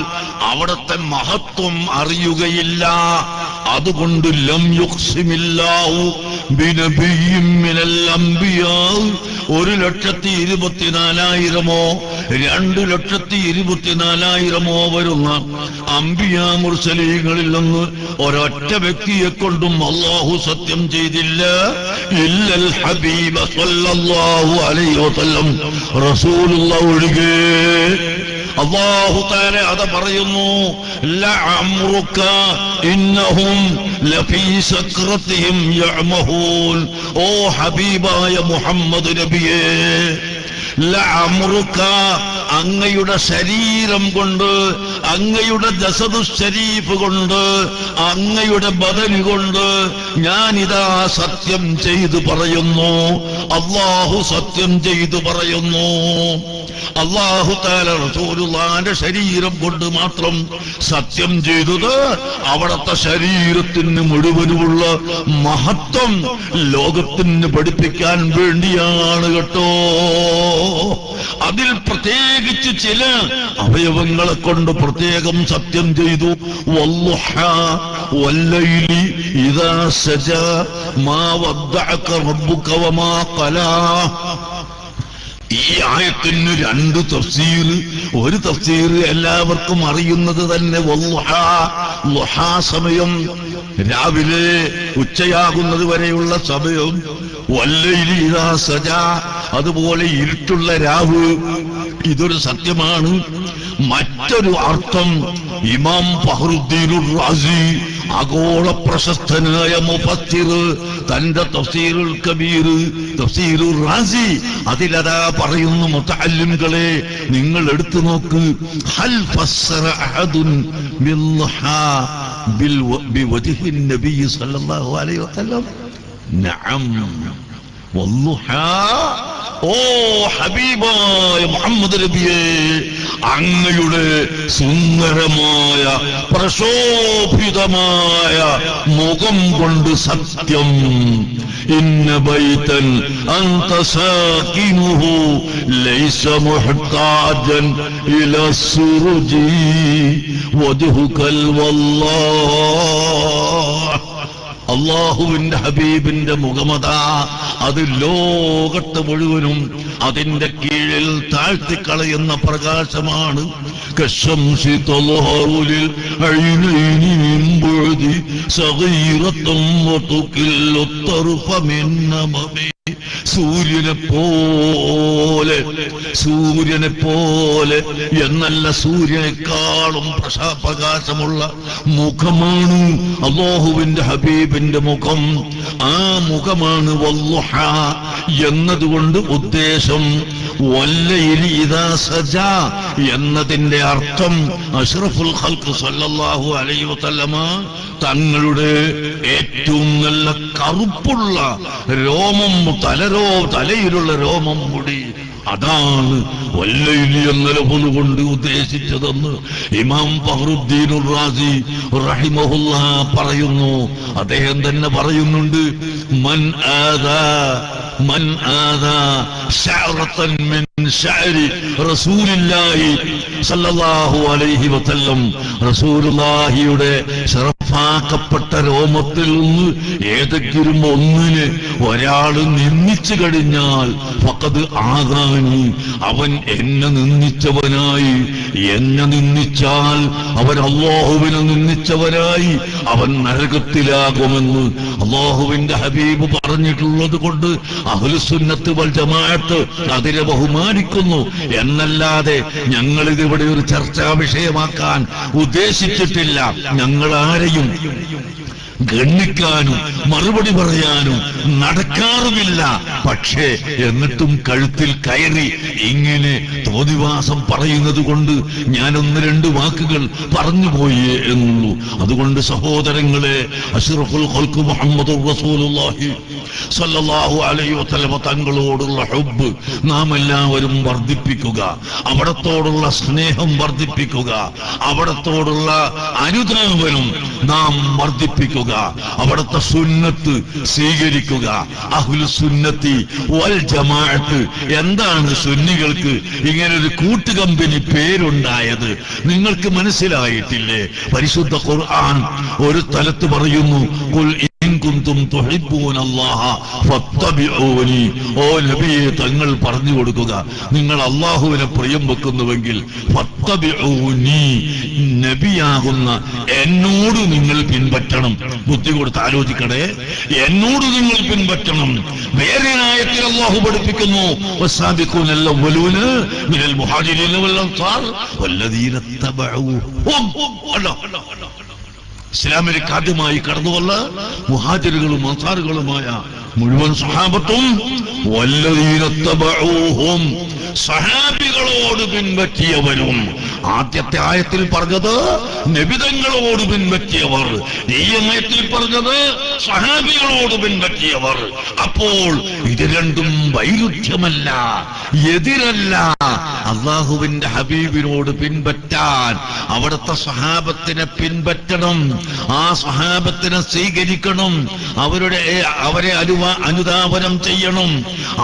അവിടുത്തെ മഹത്വം അറിയുകയില്ല. അതുകൊണ്ട് ലം യുഖ്സിമില്ലാഹു ബിനബിയ്യിൻ മിനൽ അംബിയാ 1,24,000 2,24,000 വരുന്ന അംബിയാ മുർസലീങ്ങളിൽ നിന്ന് ഒരൊറ്റ വ്യക്തിയെ കൊണ്ടും അല്ലാഹു സത്യം ചെയ്തില്ല. ഇല്ലൽ ഹബീബ സല്ലല്ലാഹു അലൈഹി വസല്ലം റസൂലുള്ളാഹി ഒഴികെ. അല്ലാഹു തആല അത് പറയുന്നു, ലഅംറുക ഇന്നഹും ലഫീ സക്രതിഹിം യഅമഹൂൻ. ഓ ഹബീബായ മുഹമ്മദ് നബിയേ, ലഅംറുക, അങ്ങയുടെ ശരീരം കൊണ്ട്, അങ്ങയുടെ ജസദു ശരീഫ് കൊണ്ട്, അങ്ങയുടെ ബദൻ കൊണ്ട് ഞാനിതാ സത്യം ചെയ്തു പറയുന്നു. അല്ലാഹു സത്യം ചെയ്തു പറയുന്നു. അല്ലാഹു തആല റസൂലുള്ളാഹിന്റെ ശരീരം കൊണ്ട് മാത്രം സത്യം ചെയ്തത് അവിടുത്തെ ശരീരത്തിന് മുഴുവനുമുള്ള മഹത്വം ലോകത്തിന് പഠിപ്പിക്കാൻ വേണ്ടിയാണ് കേട്ടോ. അതിൽ പ്രത്യേകിച്ച് ചില അവയവങ്ങളെ കൊണ്ട് പ്രത്യേകം സത്യം ചെയ്തു. വല്ലുഹാ വല്ലൈലി ഇദാ സജാ മാ വദ്ദഅക റബ്ബുക വമാ ഖലാ. ഈ ആയത്തിന് 2 തഫ്സീർ. ഒരു തഫ്സീർ എല്ലാവർക്കും അറിയുന്നത് തന്നെ, വല്ലുഹാ, ളുഹാ സമയം. രാവിലെ ഉച്ചയാകുന്നത് വരെയുള്ള സമയം, വല്ലൈലി ഇദാ സജാ, അതുപോലെ ഇരുട്ടുള്ള രാവ്. ഇതൊരു സത്യമാണ്. മറ്റൊരു അർത്ഥം ഇമാം ഫഖ്റുദ്ദീനുർ റാസി, ആഗോള പ്രശസ്തനായ മുഫസ്സിർ, തന്റെ തഫ്സീറുൽ കബീർ, തഫ്സീറുർ റാസി, അതിലതാ പറയുന്നു, മുതഅല്ലിംകളെ നിങ്ങൾ എടുത്തു നോക്ക്, ഹൽ ഫസ്സറ അഹദുൻ ബിൽഹാ ബിവജ്ഹി നബി സല്ലല്ലാഹു അലൈഹി വസല്ലം. നഅം വല്ലുഹാ. ഓ ഹബീബായ മുഹമ്മദ് നബിയെ, അങ്ങയുടെ സുന്ദരമായ പ്രശോഭിതമായ മുഖം കൊണ്ട് സത്യം. ഇന്ന ബൈതൻ അൻത സാകിനുഹു ലൈസ മുഹ്താജൻ ഇലാ സുറുജി വജ്ഹുകൽ വല്ലാഹ്. അല്ലാഹുവിന്റെ ഹബീബിന്റെ മുഖമതാ, അത് ലോകത്ത് മുഴുവനും അതിന്റെ കീഴിൽ താഴ്ത്തിക്കളയുന്ന പ്രകാശമാണ്. കശംസി തളഹറുലിൽ ഐനൈനി മിൻ ബുഅദി സഗീറത്തുൻ വതുകില്ലു തർഫ മിൻ നമമി. സൂര്യനെ പോലെ എന്നല്ല, സൂര്യനേക്കാളും പ്രകാശമുള്ള മുഖമാണ് അല്ലാഹുവിന്റെ ഹബീബിന്റെ മുഖം. ആ മുഖമാണ് വല്ലുഹ എന്നതുകൊണ്ട് ഉദ്ദേശം. വല്ലൈലി ഇദാ സജാ എന്നതിന്റെ അർത്ഥം അഷ്റഫുൽ ഖൽഖ് സല്ലല്ലാഹു അലൈഹി വസല്ലമ തങ്ങളുടെ ഏറ്റവും നല്ല കറുപ്പുള്ള രോമം, തലയിലുള്ള രോമം മുടി, അതാണ് വല്ലൈലി എന്ന ലഫ്ള് കൊണ്ട് ഉദ്ദേശിച്ചതെന്ന് ഇമാം ഫഖ്റുദ്ദീനുർ റാസി റഹിമഹുല്ലാഹ് പറയുന്നു. അദ്ദേഹം തന്നെ പറയുന്നുണ്ട്, മൻ ആദാ ശഅറതൻ മിൻ ശഅരി റസൂലില്ലാഹി സല്ലല്ലാഹു അലൈഹി വസല്ലം, റസൂലുള്ളാഹിയുടെ ശറഫാക്കപ്പെട്ട രോമത്തിൽ നിന്ന് ഏതെങ്കിലും ഒന്നിന് ഒരാൾ നിന്ദിച്ചു കഴിഞ്ഞാൽ ഫഖദ് ആദാനി, അവൻ എന്നെ നിന്ദിച്ചവനായി. എന്നെ നിന്ദിച്ചാൽ അവൻ അല്ലാഹുവിനെ നിന്ദിച്ചവനായി, അവൻ നരകത്തിലാകുമെന്ന് അല്ലാഹുവിന്റെ ഹബീബ് പറഞ്ഞിട്ടുള്ളത് കൊണ്ട് അഹ്ലുസുന്നത്ത് വൽ ജമാഅത്ത് അതിനെ ബഹുമാനിക്കുന്നു എന്നല്ലാതെ ഞങ്ങളിതിവിടെ ഒരു ചർച്ചാ വിഷയമാക്കാൻ ഉദ്ദേശിച്ചിട്ടില്ല. ഞങ്ങൾ ആരെയും ഗണ്ണിക്കാനും മറുപടി പറയാനും നടക്കാറുമില്ല. പക്ഷേ എന്നിട്ടും കഴുത്തിൽ കയറി ഇങ്ങനെ തോന്നിവാസം പറയുന്നത് കൊണ്ട് ഞാൻ ഒന്ന് രണ്ട് വാക്കുകൾ പറഞ്ഞുപോയേ എന്നുള്ളൂ. അതുകൊണ്ട് സഹോദരങ്ങളെ, അഷ്റഫുൽ ഖൽഖ് മുഹമ്മദുർ റസൂലുള്ളാഹി സല്ലല്ലാഹു അലൈഹി വസല്ലം തങ്ങളോടുള്ള ഹുബ്ബ് നാം എല്ലാവരും വർദ്ധിപ്പിക്കുക, അവിടത്തോടുള്ള സ്നേഹം വർദ്ധിപ്പിക്കുക, അവിടത്തോടുള്ള അനുതാപനം നാം വർദ്ധിപ്പിക്കുക, അവിടുത്തെ സുന്നത്ത് സ്വീകരിക്കുക. അഹ്ലു സുന്നത്തി വൽ ജമാഅത്ത്. എന്താണ് സുന്നികൾക്ക് ഇങ്ങനൊരു കൂട്ടുകമ്പനി പേരുണ്ടായത്? നിങ്ങൾക്ക് മനസ്സിലായിട്ടില്ലേ? പരിശുദ്ധ ഖുർആൻ ഒരു സ്ഥലത്ത് പറയുന്നു, ഖുൽ ഇൻ കുന്തും തുഹിബ്ബൂനല്ലാഹ ഫത്തബിഊനി. ഓ നബിയെ, തങ്ങൾ പറഞ്ഞു കൊടുക്കുക, നിങ്ങൾ അല്ലാഹുവിനെ പ്രിയം വെക്കുന്നുവെങ്കിൽ ഫത്തബിഊനി, നബിയാകുന്ന എന്നോട് നിങ്ങൾ പിൻപറ്റണം. ബുദ്ധി കൊടുത്ത് ആലോചിക്കണേ, എന്നോട് നിങ്ങൾ പിൻപറ്റണം. വേറെ ആയത്തിൽ അല്ലാഹു പഠിപ്പിക്കുന്നു, വസ്സാബിഖൂനൽ അവ്വലൂന മിനൽ മുഹാജിരീന വൽ അൻസാർ വല്ലദീന തബഊഹും. ഇസ്ലാമിലേക്ക് ആദ്യമായി കടന്നുവന്ന മുഹാജിറുകളും അൻസാറുകളുമായ മുഴുവൻ സഹാബത്തും വല്ലദീന തബഊഹും, സഹാബികളോട് പിൻപറ്റിയവരും. ആദ്യത്തെ ആയത്തിൽ പറഞ്ഞത് നബിതങ്ങളോട് പിൻപറ്റിയവർ, ഈ ആയത്തിൽ പറഞ്ഞത് സഹാബികളോട് പിൻപറ്റിയവർ. അപ്പോൾ ഇത് രണ്ടും വൈരുദ്ധ്യമല്ല, എതിരല്ല. അല്ലാഹുവിന്റെ ഹബീബിനോട് പിൻപറ്റാൻ അവിടുത്തെ സഹാബത്തിനെ പിൻപറ്റണം, ആ സഹാബത്തിനെ സ്വീകരിക്കണം, അവരെ അനുധാവനം ചെയ്യണം.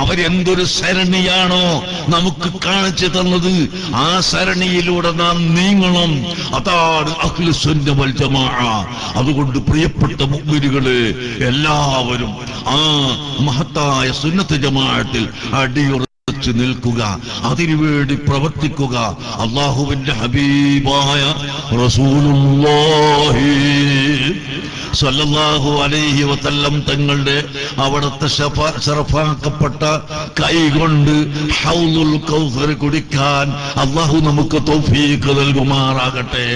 അവരെന്തൊരു സരണിയാണോ നമുക്ക് കാണിച്ചു തന്നത്, ആ സരണിയിലൂടെ നാം നീങ്ങണം. അതാണ് അഹ്ലുസുന്ന വൽ ജമാഅ. അതുകൊണ്ട് പ്രിയപ്പെട്ട മുഅ്മിനുകളെ, എല്ലാവരും ആ മഹത്തായ സുന്നത്ത് ജമാഅത്തിൽ അടിയുറച്ചു നിൽക്കുക, അതിനുവേണ്ടി പ്രവർത്തിക്കുക. അല്ലാഹുവിന്റെ ഹബീബായ റസൂലുള്ളാഹി സ്വല്ലല്ലാഹു അലൈഹി വസല്ലം തങ്ങളുടെ അവിടുത്തെ ശറഫാക്കപ്പെട്ട കൈകൊണ്ട് ഹൗലുൽ കൗസർ കുടിക്കാൻ അല്ലാഹു നമുക്ക് തൗഫീഖ് നൽകുമാറാകട്ടെ.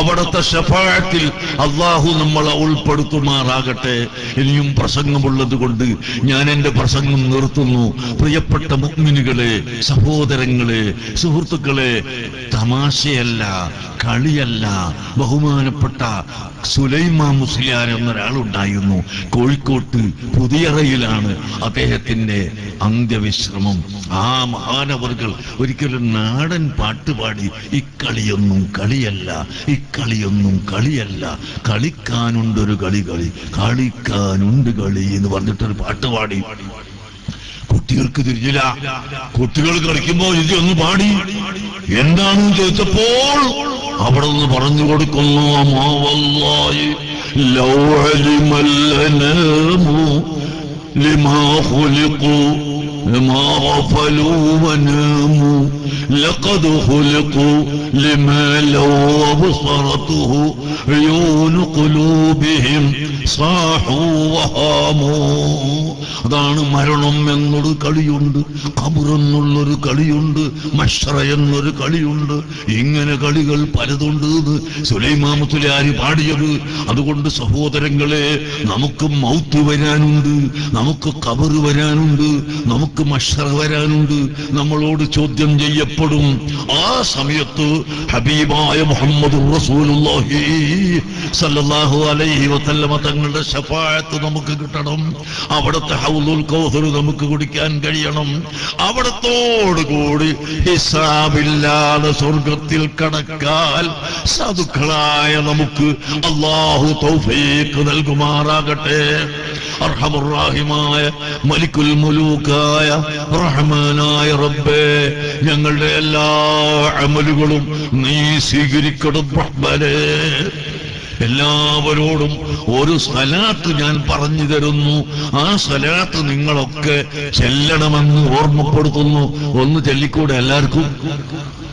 അവിടുത്തെ ശഫാഅത്തിൽ അല്ലാഹു നമ്മളെ ഉൾപ്പെടുത്തുമാറാകട്ടെ. ഇനിയും പ്രസംഗമുള്ളത് കൊണ്ട് ഞാൻ എന്റെ പ്രസംഗം നിർത്തുന്നു. പ്രിയപ്പെട്ട മുഅ്മിനുകളെ, സഹോദരങ്ങളെ, സുഹൃത്തുക്കളെ, തമാശയല്ല, കളിയല്ല. ബഹുമാനപ്പെട്ട സുലൈമാൻ മുസ്ലിയാർ എന്നൊരാളുണ്ടായിരുന്നു. കോഴിക്കോട്ട് പുതിയറയിലാണ് അദ്ദേഹത്തിന്റെ അന്ത്യവിശ്രമം. ആ മഹാനവർകൾ ഒരിക്കലും നാടൻ പാട്ടുപാടി, ഇക്കളിയൊന്നും കളിയല്ല, ഇക്കളിയൊന്നും കളിയല്ല, കളിക്കാനുണ്ടൊരു കളി, കളിക്കാനുണ്ട് കളി എന്ന് പറഞ്ഞിട്ടൊരു പാട്ടുപാടി. കുട്ടികൾക്ക് തിരിഞ്ഞില്ല. കുട്ടികൾ കളിക്കുമ്പോ ഇതൊന്ന് പാടി. എന്താണെന്ന് ചോദിച്ചപ്പോൾ അവിടെ നിന്ന് പറഞ്ഞു കൊടുക്കുന്നു, മാവല്ലാഹി ലൗ അലിമൽ അനാമു ലിമാ ഖുലിഖു لما غفلوا وناموا لقد خلقوا لما لو أبصرته عيون قلوبهم صاحوا وهاموا. അതാണ് മരണം എന്നൊരു കളിയുണ്ട്, ഖബർ എന്നുള്ളൊരു കളിയുണ്ട്, മശ്റ എന്നൊരു കളിയുണ്ട്. ഇങ്ങനെ കളികൾ പലതുണ്ട് സുലൈമാൻ മുസ്ലിയാർ പാടിയത്. അതുകൊണ്ട് സഹോദരങ്ങളെ, നമുക്ക് മൗത്ത് വരാനുണ്ട്, നമുക്ക് ഖബർ വരാനുണ്ട്, നമുക്ക് മശ്റ വരാനുണ്ട്. നമ്മളോട് ചോദ്യം ചെയ്യപ്പെടും. ആ സമയത്ത് ഹബീബായ മുഹമ്മദുർ റസൂലുള്ളാഹി സല്ലല്ലാഹു അലൈഹി വസല്ലമ തങ്ങളുടെ ശഫാഅത്ത് നമുക്ക് കിട്ടണം. അവിടുത്തെ ഹൗലുൽ കൗസർ നമുക്ക് കുടിക്കാൻ കഴിയണം. അവിടത്തോടുകൂടി ഹിസാബില്ലാതെ സ്വർഗത്തിൽ കടക്കാൻ സാധുക്കളായ നമുക്ക് അല്ലാഹു തൗഫീഖ് നൽകുമാറാകട്ടെ. അർഹമുർ റഹീമായ മലിക്കുൽ മുലൂക്കായ റഹ്മാനായ റബ്ബേ, ഞങ്ങളുടെ എല്ലാ അമലുകളും നീ സ്വീകരിക്കണം റഹ്മാനേ. എല്ലാവരോടും ഒരു സ്വലാത്ത് ഞാൻ പറഞ്ഞു തരുന്നു. ആ സ്വലാത്ത് നിങ്ങളൊക്കെ ചെല്ലണമെന്ന് ഓർമ്മപ്പെടുത്തുന്നു. ഒന്ന് ചൊല്ലിക്കൂടെ എല്ലാവർക്കും?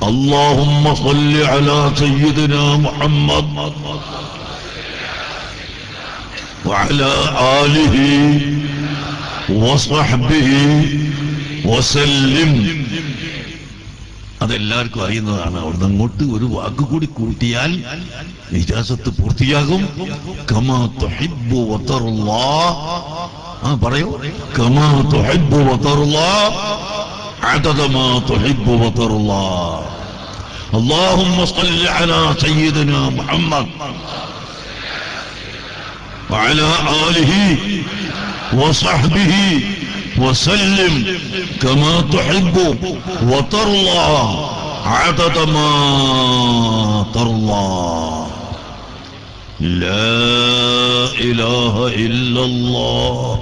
അല്ലാഹുമ്മ സ്വല്ലി അലാ സയ്യിദിനാ മുഹമ്മദ് വഅലാ ആലിഹി വസഹ്ബിഹി വസല്ലിം. അതെല്ലാവർക്കും അറിയുന്നതാണ്. അവിടുന്ന് അങ്ങോട്ട് ഒരു വാക്ക് കൂടി കൂട്ടിയാൽ ഇജാസത്ത് പൂർത്തിയാകും. കമാ തുഹിബ്ബു വതറുല്ലാഹ്. പറയൂ. കമാ തുഹിബ്ബു വതറുല്ലാഹ് അദദ മാ തുഹിബ്ബു വതറുല്ലാഹ്. اللهم صل على سيدنا محمد وعلى آله وصحبه وسلم كما تحب وترضى عدد ما ترضى. لا إله إلا الله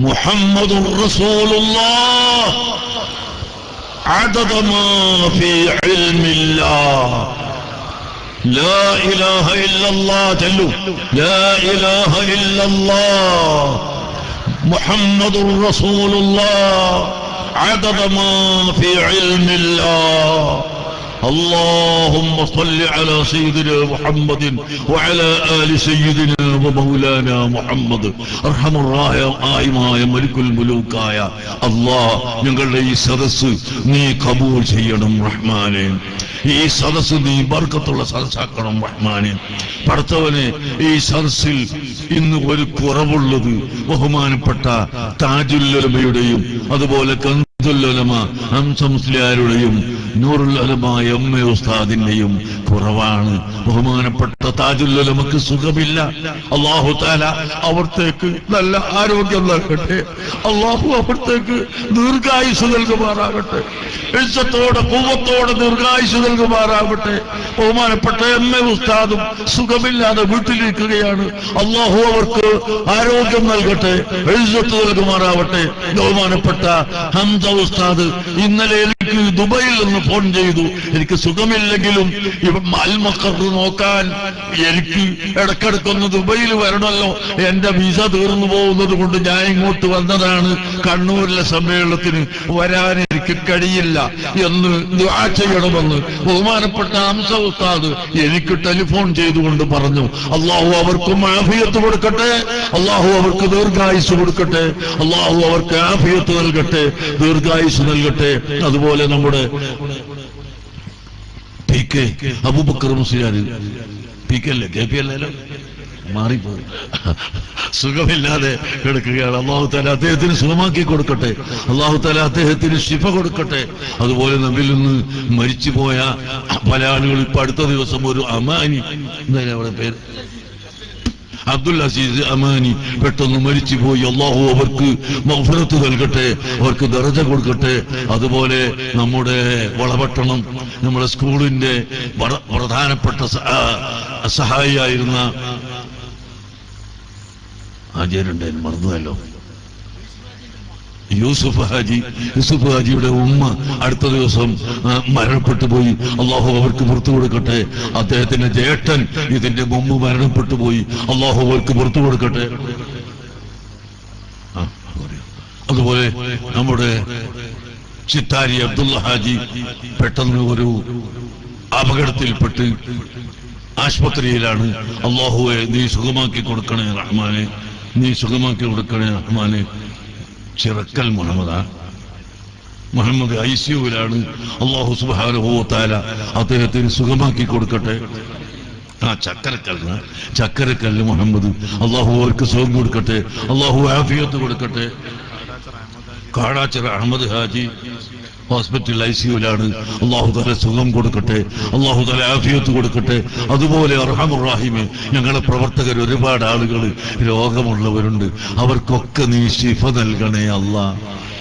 محمد رسول الله عدد ما في علم الله. لا إله إلا الله. جلو لا إله إلا الله محمد رسول الله عدد ما في علم الله. اللهم صل على سيدنا محمد وعلى آل سيدنا ومولانا محمد. أرحم الراحمين ملك الملوك يا الله. ഞങ്ങളുടെ ഈ സദസ്സ് നീ കബൂൽ ചെയ്യണം റഹ്മാനേ. ഈ സദസ്സ് നീ ബർക്കത്തുള്ള സദസ്സാക്കണം റഹ്മാനേ. പടച്ചവനെ, ഈ സദസ്സിൽ ഇന്ന് ഒരു കുറവുള്ളത് ബഹുമാനപ്പെട്ട താജുൽ ഉലമയുടെയും അതുപോലെ കൻസുൽ ഉലമ ഹംസ മുസ്ലിയാരുടെയും നൂറുൽ ഉലമ എം എ ഉസ്താദിന്റെയും കുറവാണ്. ബഹുമാനപ്പെട്ട താജുൽ ഉലമക്ക് സുഖമില്ല. അല്ലാഹു തആല അവർത്തേക്ക് നല്ല ആരോഗ്യം നൽകട്ടെ. അല്ലാഹു അവർത്തേക്ക് ദീർഘായുസ് നൽകുമാറാകട്ടെ. ഇസ്സത്തോടെ ഖുവ്വത്തോടെ ദീർഘായുസ് നൽകുമാറാകട്ടെ. ബഹുമാനപ്പെട്ട എം എ ഉസ്താദും സുഖമില്ലാതെ വീട്ടിലിരിക്കുകയാണ്. അല്ലാഹു അവർക്ക് ആരോഗ്യം നൽകട്ടെ, ഇസ്സത്ത് നൽകുമാറാവട്ടെ. ബഹുമാനപ്പെട്ട ഹംസ ഉസ്താദ് ഇന്നലെ എനിക്ക് ദുബൈയിൽ നിന്ന് ഫോൺ ചെയ്തു. എനിക്ക് സുഖമില്ലെങ്കിലും അൽമഖർ നോക്കാൻ എനിക്ക് ഇടക്കിടക്കൊന്ന് ദുബൈയിൽ വരണമല്ലോ, എന്റെ വിസ തീർന്നു പോകുന്നത് കൊണ്ട് ഞാൻ ഇങ്ങോട്ട് വന്നതാണ്. കണ്ണൂരിലെ സമ്മേളനത്തിന് വരാൻ എനിക്ക് എനിക്ക് കഴിയില്ല എന്ന് ദുആ ചെയ്യണമെന്ന് ബഹുമാനപ്പെട്ട ഹംസ ഉസ്താദ് എനിക്ക് ടെലിഫോൺ ചെയ്തുകൊണ്ട് പറഞ്ഞു. അല്ലാഹു അവർക്കും ആഫിയത്ത് കൊടുക്കട്ടെ, അല്ലാഹു അവർക്ക് ദീർഘായുസ് കൊടുക്കട്ടെ, അല്ലാഹു അവർക്ക് ആഫിയത്ത് നൽകട്ടെ, ദീർഘായുസ് നൽകട്ടെ. അതുപോലെ നമ്മുടെ P K Abubakar Musliyar, P K അല്ലേ, കെ പി അല്ലല്ലോ, മാറിപ്പോയി, സുഖമില്ലാതെ കിടക്കുകയാണ്. അല്ലാഹു തആല അദ്ദേഹത്തിന് സുഖമാക്കി കൊടുക്കട്ടെ, അല്ലാഹു തആല അദ്ദേഹത്തിന് ശിഫ കൊടുക്കട്ടെ. അതുപോലെ നമ്മിൽ നിന്ന് മരിച്ചുപോയ പല ആളുകൾ ഇപ്പൊ അടുത്ത ദിവസം ഒരു അമാനി, എന്തായാലും അവിടെ പേര് അബ്ദുൽ അസീസ് അമാനി പെട്ടെന്ന് മരിച്ചുപോയി. അല്ലാഹു അവർക്ക് മഗ്ഫിറത്ത് നൽകട്ടെ, അവർക്ക് ദറജ കൊടുക്കട്ടെ. അതുപോലെ നമ്മുടെ വളപട്ടണം നമ്മുടെ സ്കൂളിന്റെ പ്രധാനപ്പെട്ട സഹായിയായിരുന്ന ആചാര്യണ്ടായിരുന്നു, മറന്നുവല്ലോ, യൂസുഫ് ഹാജിയുടെ ഉമ്മ അടുത്ത ദിവസം മരണപ്പെട്ടു പോയി. അല്ലാഹു അവർക്ക് പുറത്തു കൊടുക്കട്ടെ. അദ്ദേഹത്തിന്റെ ജ്യേഷ്ഠൻ ഇതിന്റെ മുമ്പ് മരണപ്പെട്ടു പോയി. അല്ലാഹു അവർക്ക് പുറത്തു കൊടുക്കട്ടെ. അതുപോലെ നമ്മുടെ ചിത്താരി അബ്ദുള്ള ഹാജി പെട്ടെന്ന് ഒരു അപകടത്തിൽപ്പെട്ട് ആശുപത്രിയിലാണ്. അല്ലാഹുവെ നീ സുഖമാക്കി കൊടുക്കണേ റഹ്മാനെ, നീ സുഖമാക്കി കൊടുക്കണേ റഹ്മാനെ. ചിറക്കൽ മുഹമ്മദ് ഐസിയുവിലാണ്. അല്ലാഹു സുബ്ഹാനഹു വ തആല അദ്ദേഹത്തിന് സുഖമാക്കി കൊടുക്കട്ടെ. ചക്കരക്കല്ല് മുഹമ്മദ്, അല്ലാഹു അവർക്ക് സുഖം കൊടുക്കട്ടെ, അല്ലാഹു ആഫിയത്ത് കൊടുക്കട്ടെ. കാടാച്ചിറ അഹമ്മദ് ഹാജി ഹോസ്പിറ്റൽ ഐസിയുവിലാണ്. അല്ലാഹു തആല സുഖം കൊടുക്കട്ടെ, അല്ലാഹു തആല ആഫിയത്ത് കൊടുക്കട്ടെ. അതുപോലെ അർഹമുർ റഹീമേ, ഞങ്ങളെ പ്രവർത്തകർ ഒരുപാട് ആളുകൾ രോഗമുള്ളവരുണ്ട്, അവർക്കൊക്കെ നീ ശിഫ നൽകണേ അല്ലാ.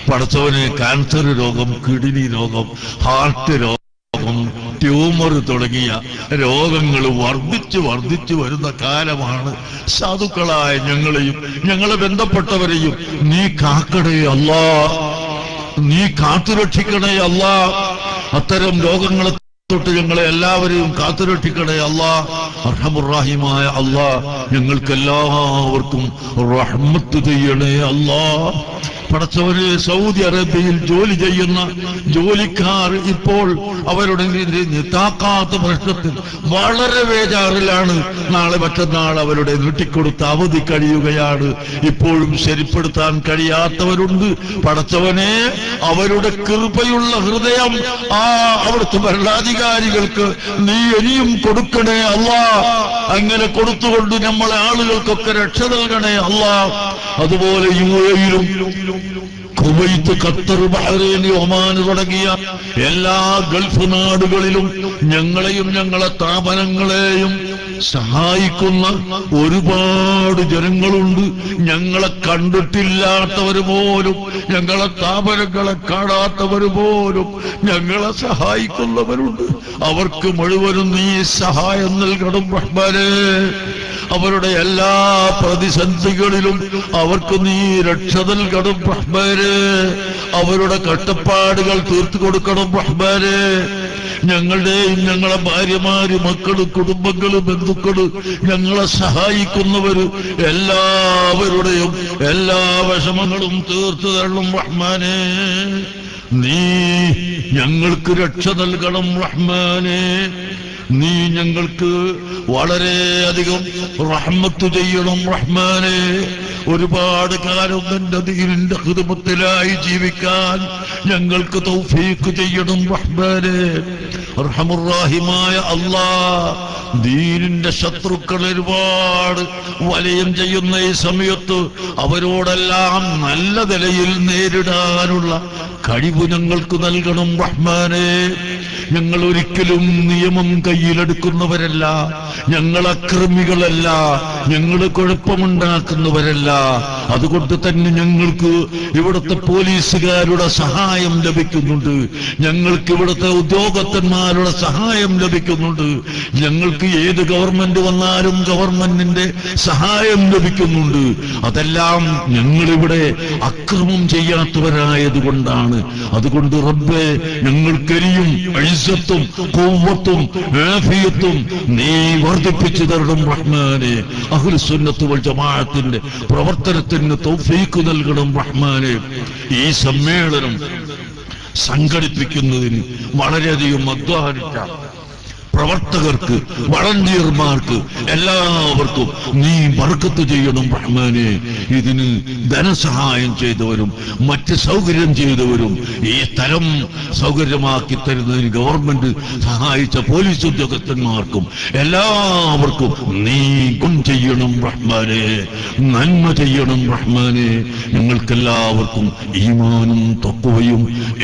പടച്ചവനെ, ക്യാൻസർ രോഗം, കിഡ്നി രോഗം, ഹാർട്ട് രോഗം, ട്യൂമർ തുടങ്ങിയ രോഗങ്ങൾ വർദ്ധിച്ചു വരുന്ന കാലമാണ്. സാധുക്കളായ ഞങ്ങളെയും ഞങ്ങളെ ബന്ധപ്പെട്ടവരെയും നീ കാക്കണേ അല്ലാ, നീ കാത്തുരക്ഷിക്കണേ അല്ലാ. അത്തരം രോഗങ്ങളെ തൊട്ട് ഞങ്ങളെ എല്ലാവരെയും കാത്തുരക്ഷിക്കണേ അല്ലാ. അർഹമുർ റഹീമായ അല്ലാ, ഞങ്ങൾക്കെല്ലാവർക്കും റഹ്മത്ത് ചെയ്യണേ അല്ലാ. പടച്ചവരെ, സൗദി അറേബ്യയിൽ ജോലി ചെയ്യുന്ന ജോലിക്കാർ ഇപ്പോൾ അവരുടെ താക്കാത്ത പ്രശ്നത്തിൽ വളരെ വേജാറിലാണ്. നാളെ മറ്റന്നാൾ അവരുടെ നീട്ടിക്കൊടുത്ത അവധി കഴിയുകയാണ്. ഇപ്പോഴും ശരിപ്പെടുത്താൻ കഴിയാത്തവരുണ്ട്. പടച്ചവനെ, അവരുടെ കൃപയുള്ള ഹൃദയം അവിടുത്തെ ഭരണാധികാരികൾക്ക് നീ ഇനിയും കൊടുക്കണേ അല്ലാ. അങ്ങനെ കൊടുത്തുകൊണ്ട് നമ്മളെ ആളുകൾക്കൊക്കെ രക്ഷ നൽകണേ അല്ലാ. അതുപോലെ യുഎഇയിലും കുവൈത്ത്, ഖത്തർ, ബഹ്റൈൻ, ഒമാൻ തുടങ്ങിയ എല്ലാ ഗൾഫ് നാടുകളിലും ഞങ്ങളെയും ഞങ്ങളെ സ്ഥാപനങ്ങളെയും സഹായിക്കുന്ന ഒരുപാട് ജനങ്ങളുണ്ട്. ഞങ്ങളെ കണ്ടിട്ടില്ലാത്തവർ പോലും, ഞങ്ങളെ സ്ഥാപനങ്ങളെ കാണാത്തവർ പോലും ഞങ്ങളെ സഹായിക്കുന്നവരുണ്ട്. അവർക്ക് മുഴുവനും നീ സഹായം നൽകണം റഹ്മാനേ. അവരുടെ എല്ലാ പ്രതിസന്ധികളിലും അവർക്ക് നീ രക്ഷ നൽകണം റഹ്മാനേ. അവരുടെ കഷ്ടപ്പാടുകൾ തീർത്തു കൊടുക്കണം റഹ്മാനേ. ഞങ്ങളുടെയും ഞങ്ങളെ ഭാര്യമാര്, മക്കള്, കുടുംബങ്ങള്, ബന്ധുക്കള്, ഞങ്ങളെ സഹായിക്കുന്നവര് എല്ലാവരുടെയും എല്ലാ വിഷമങ്ങളും തീർത്തു തരണം റഹ്മാനേ. നീ ഞങ്ങൾക്ക് രക്ഷ നൽകണം റഹ്മാനേ. നീ ഞങ്ങൾക്ക് വളരെയധികം റഹ്മത്ത് ചെയ്യണം റഹ്മാനേ. ഒരുപാട് കാലം നിന്റെ ദീനിന്റെ ഖിദ്മത്തിലായി ജീവിക്കാൻ ഞങ്ങൾക്ക് തൗഫീഖ് ചെയ്യണം റഹ്മാനേ. അർഹമുർ റഹീമായ അല്ലാഹ്, ദീനിന്റെ ശത്രുക്കൾ ഒരുപാട് വലയം ചെയ്യുന്ന ഈ സമയത്ത് അവരോടെല്ലാം നല്ല നിലയിൽ നേരിടാനുള്ള കഴിവ് ഞങ്ങൾക്ക് നൽകണം റഹ്മാനേ. ഞങ്ങൾ ഒരിക്കലും നിയമം കയ്യിലെടുക്കുന്നവരല്ല, ഞങ്ങൾ അക്രമികളല്ല, ഞങ്ങൾ കുഴപ്പമുണ്ടാക്കുന്നവരല്ല. അതുകൊണ്ട് തന്നെ ഞങ്ങൾക്ക് ഇവിടുത്തെ പോലീസുകാരുടെ സഹായം ലഭിക്കുന്നുണ്ട്, ഞങ്ങൾക്ക് ഇവിടുത്തെ ഉദ്യോഗസ്ഥന്മാരുടെ സഹായം ലഭിക്കുന്നുണ്ട്, ഞങ്ങൾക്ക് ഏത് ഗവൺമെന്റ് വന്നാലും ഗവൺമെന്റിന്റെ സഹായം ലഭിക്കുന്നുണ്ട്. അതെല്ലാം ഞങ്ങളിവിടെ അക്രമം ചെയ്യാത്തവരായതുകൊണ്ടാണ്. അതുകൊണ്ട് റബ്ബേ, ഞങ്ങൾക്കരിയും ഇസ്സത്തും ഖുവ്വത്തും ആഫിയത്തും നീ വർദ്ധിപ്പിച്ചു തരണം റഹ്മാനേ. അഹ്ലുസുന്നത്ത് വൽ ജമാഅത്തിന്റെ പ്രവർത്തനത്തിന് തൗഫീഖ് നൽകണം റഹ്മാനേ. ഈ സമ്മേളനം സംഘടിപ്പിക്കുന്നതിന് വളരെയധികം അധ്വാനിച്ച പ്രവർത്തകർക്ക്, വളണ്ടിയർമാർക്ക്, എല്ലാവർക്കും നീ ബർക്കത്ത് ചെയ്യണം റഹ്മാനെ. ഇതിന് ധനസഹായം ചെയ്തവരും മറ്റ് സൗകര്യം ചെയ്തവരും ഈ സ്ഥലം സൗകര്യമാക്കി തരുന്നതിന് ഗവൺമെന്റ് സഹായിച്ച പോലീസ് ഉദ്യോഗസ്ഥന്മാർക്കും എല്ലാവർക്കും നീ ഗുണം ചെയ്യണം റഹ്മാനെ, നന്മ ചെയ്യണം റഹ്മാനെ. ഞങ്ങൾക്കെല്ലാവർക്കും ഈമാനും തഖ്വയും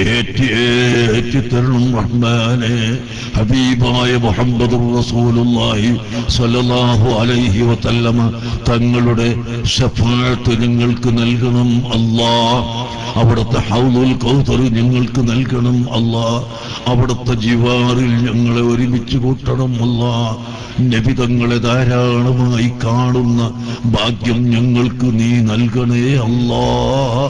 ഏറ്റി തരണം റഹ്മാനെ. ഹബീബായ മുഹമ്മദുർ റസൂലുള്ളാഹി സ്വല്ലല്ലാഹു അലൈഹി വസല്ലമ തങ്ങളുടെ ശഫാഅത്ത് ഞങ്ങൾക്ക് നൽകണം അല്ലാഹ്. അവിടുത്തെ ഹൗദുൽ കൗസർ ഞങ്ങൾക്ക് നൽകണം അല്ലാഹ്. അവിടുത്തെ ജിവാറിൽ ഞങ്ങളെ ഒരുമിച്ച് കൂട്ടണം അല്ലാഹ്. നബി തങ്ങളെ ധാരാളമായി കാണുന്ന ഭാഗ്യം ഞങ്ങൾക്ക് നീ നൽകണേ അല്ലാഹ്.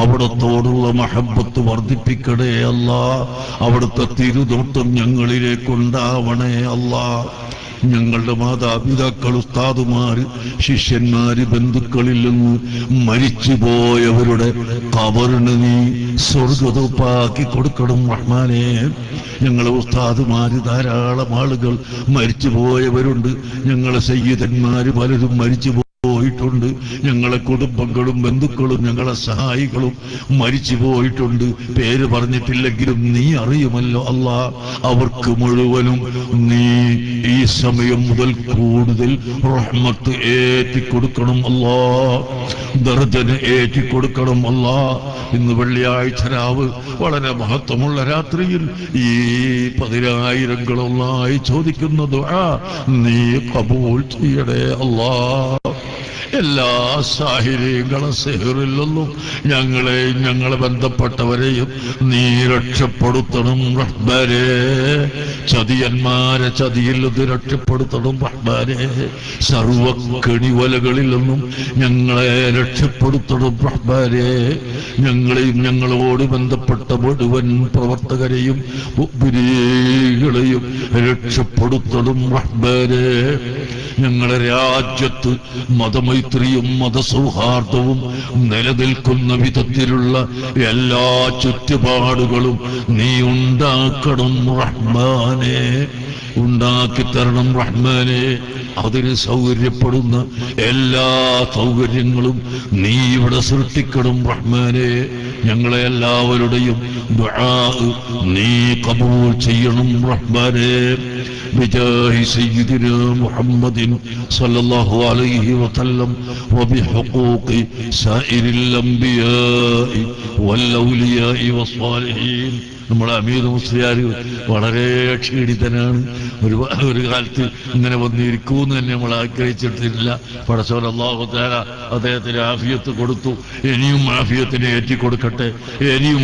അവിടത്തോടുള്ള മഹബ്ബത്ത് വർദ്ധിപ്പിക്കണേ അല്ലാഹ്. അവിടുത്തെ തിരുനോട്ടം ഞങ്ങളിലേക്കുണ്ടാവണേ അല്ലാഹ്. ഞങ്ങളുടെ മാതാപിതാക്കൾ, ഉസ്താദുമാര്, ശിഷ്യന്മാര്, ബന്ധുക്കളിൽ നിന്ന് മരിച്ചുപോയവരുടെ ഖബറിന് നീ സ്വർഗ്ഗതോപ്പാക്കി കൊടുക്കണം റഹ്മാനെ. ഞങ്ങളെ ഉസ്താദുമാര് ധാരാളം ആളുകൾ മരിച്ചുപോയവരുണ്ട്. ഞങ്ങളെ സയ്യിദന്മാര് പലരും മരിച്ചുപോയിട്ടുണ്ട്. ഞങ്ങളെ കുടുംബങ്ങളും ബന്ധുക്കളും ഞങ്ങളെ സഹായികളും മരിച്ചു പോയിട്ടുണ്ട്. പേര് പറഞ്ഞിട്ടില്ലെങ്കിലും നീ അറിയുമല്ലോ അല്ലാ. അവർക്ക് മുഴുവനും നീ ഈ സമയം മുതൽ കൂടുതൽ റഹ്മത്ത് ഏറ്റിക്കൊടുക്കണം അല്ലാ, ദർജന ഏറ്റിക്കൊടുക്കണം അല്ലാ. ഇന്ന് വെള്ളിയാഴ്ച രാവ് വളരെ മഹത്വമുള്ള രാത്രിയിൽ ഈ 10,000 ചോദിക്കുന്ന ദുആ നീ ഖബൂൽ ചെയ്യണേ അല്ലാ. എല്ലാ സാഹിര്യങ്ങളും സിഹറിൽ നിന്നും ഞങ്ങളെയും ഞങ്ങളെ ബന്ധപ്പെട്ടവരെയും നീ രക്ഷപ്പെടുത്തണം റഹ്മാനേ. ചതിയന്മാരെ ചതിയിൽ നിന്ന് രക്ഷപ്പെടുത്തണം റഹ്മാനേ. സർവക്കണിവലകളിൽ നിന്നും ഞങ്ങളെ രക്ഷപ്പെടുത്തണം റഹ്മാനേ. ഞങ്ങളെയും ഞങ്ങളോട് ബന്ധപ്പെട്ട മുഴുവൻ പ്രവർത്തകരെയും മുഅ്മിനീകളെയും രക്ഷപ്പെടുത്തണം റഹ്മാനേ. ഞങ്ങളെ രാജ്യത്ത് മതമൈത്രിയും മതസൗഹാർദ്ദവും നിലനിൽക്കുന്ന വിധത്തിലുള്ള എല്ലാ ചുറ്റുപാടുകളും നീ ഉണ്ടാക്കണം റഹ്മാനെ, ഉണ്ടാക്കിത്തരണം റഹ്മാനെ. അതിന് സൗകര്യപ്പെടുന്ന എല്ലാ സൗകര്യങ്ങളും നീ ഇവിടെ സൃഷ്ടിക്കണം റഹ്മാനെ. ഞങ്ങളെ എല്ലാവരുടെയും ദുആ നീ ഖബൂൽ ചെയ്യണം റഹ്മാനെ. ബിജാഹി സയ്യിദിനാ മുഹമ്മദിൻ സല്ലല്ലാഹു അലൈഹി വസല്ലം വബിഹുഖൂഖി സായിരിൽ അംബിയാഇ വൽ ഔലിയാഇ വസ്സാലിഹീൻ. നമ്മുടെ അമീർ മുസ്ലിയാർ വളരെ ക്ഷീണിതനാണ്. ഒരു കാലത്ത് ഇങ്ങനെ വന്നിരിക്കുമെന്ന് തന്നെ നമ്മൾ ആഗ്രഹിച്ചിട്ടില്ല. പടച്ചോൻ അല്ലാഹു തആല അദ്ദേഹത്തിന് ആഫിയത്ത് കൊടുത്തു. ഇനിയും ആഫിയത്തിനെ ഏറ്റിക്കൊടുക്കട്ടെ. ഇനിയും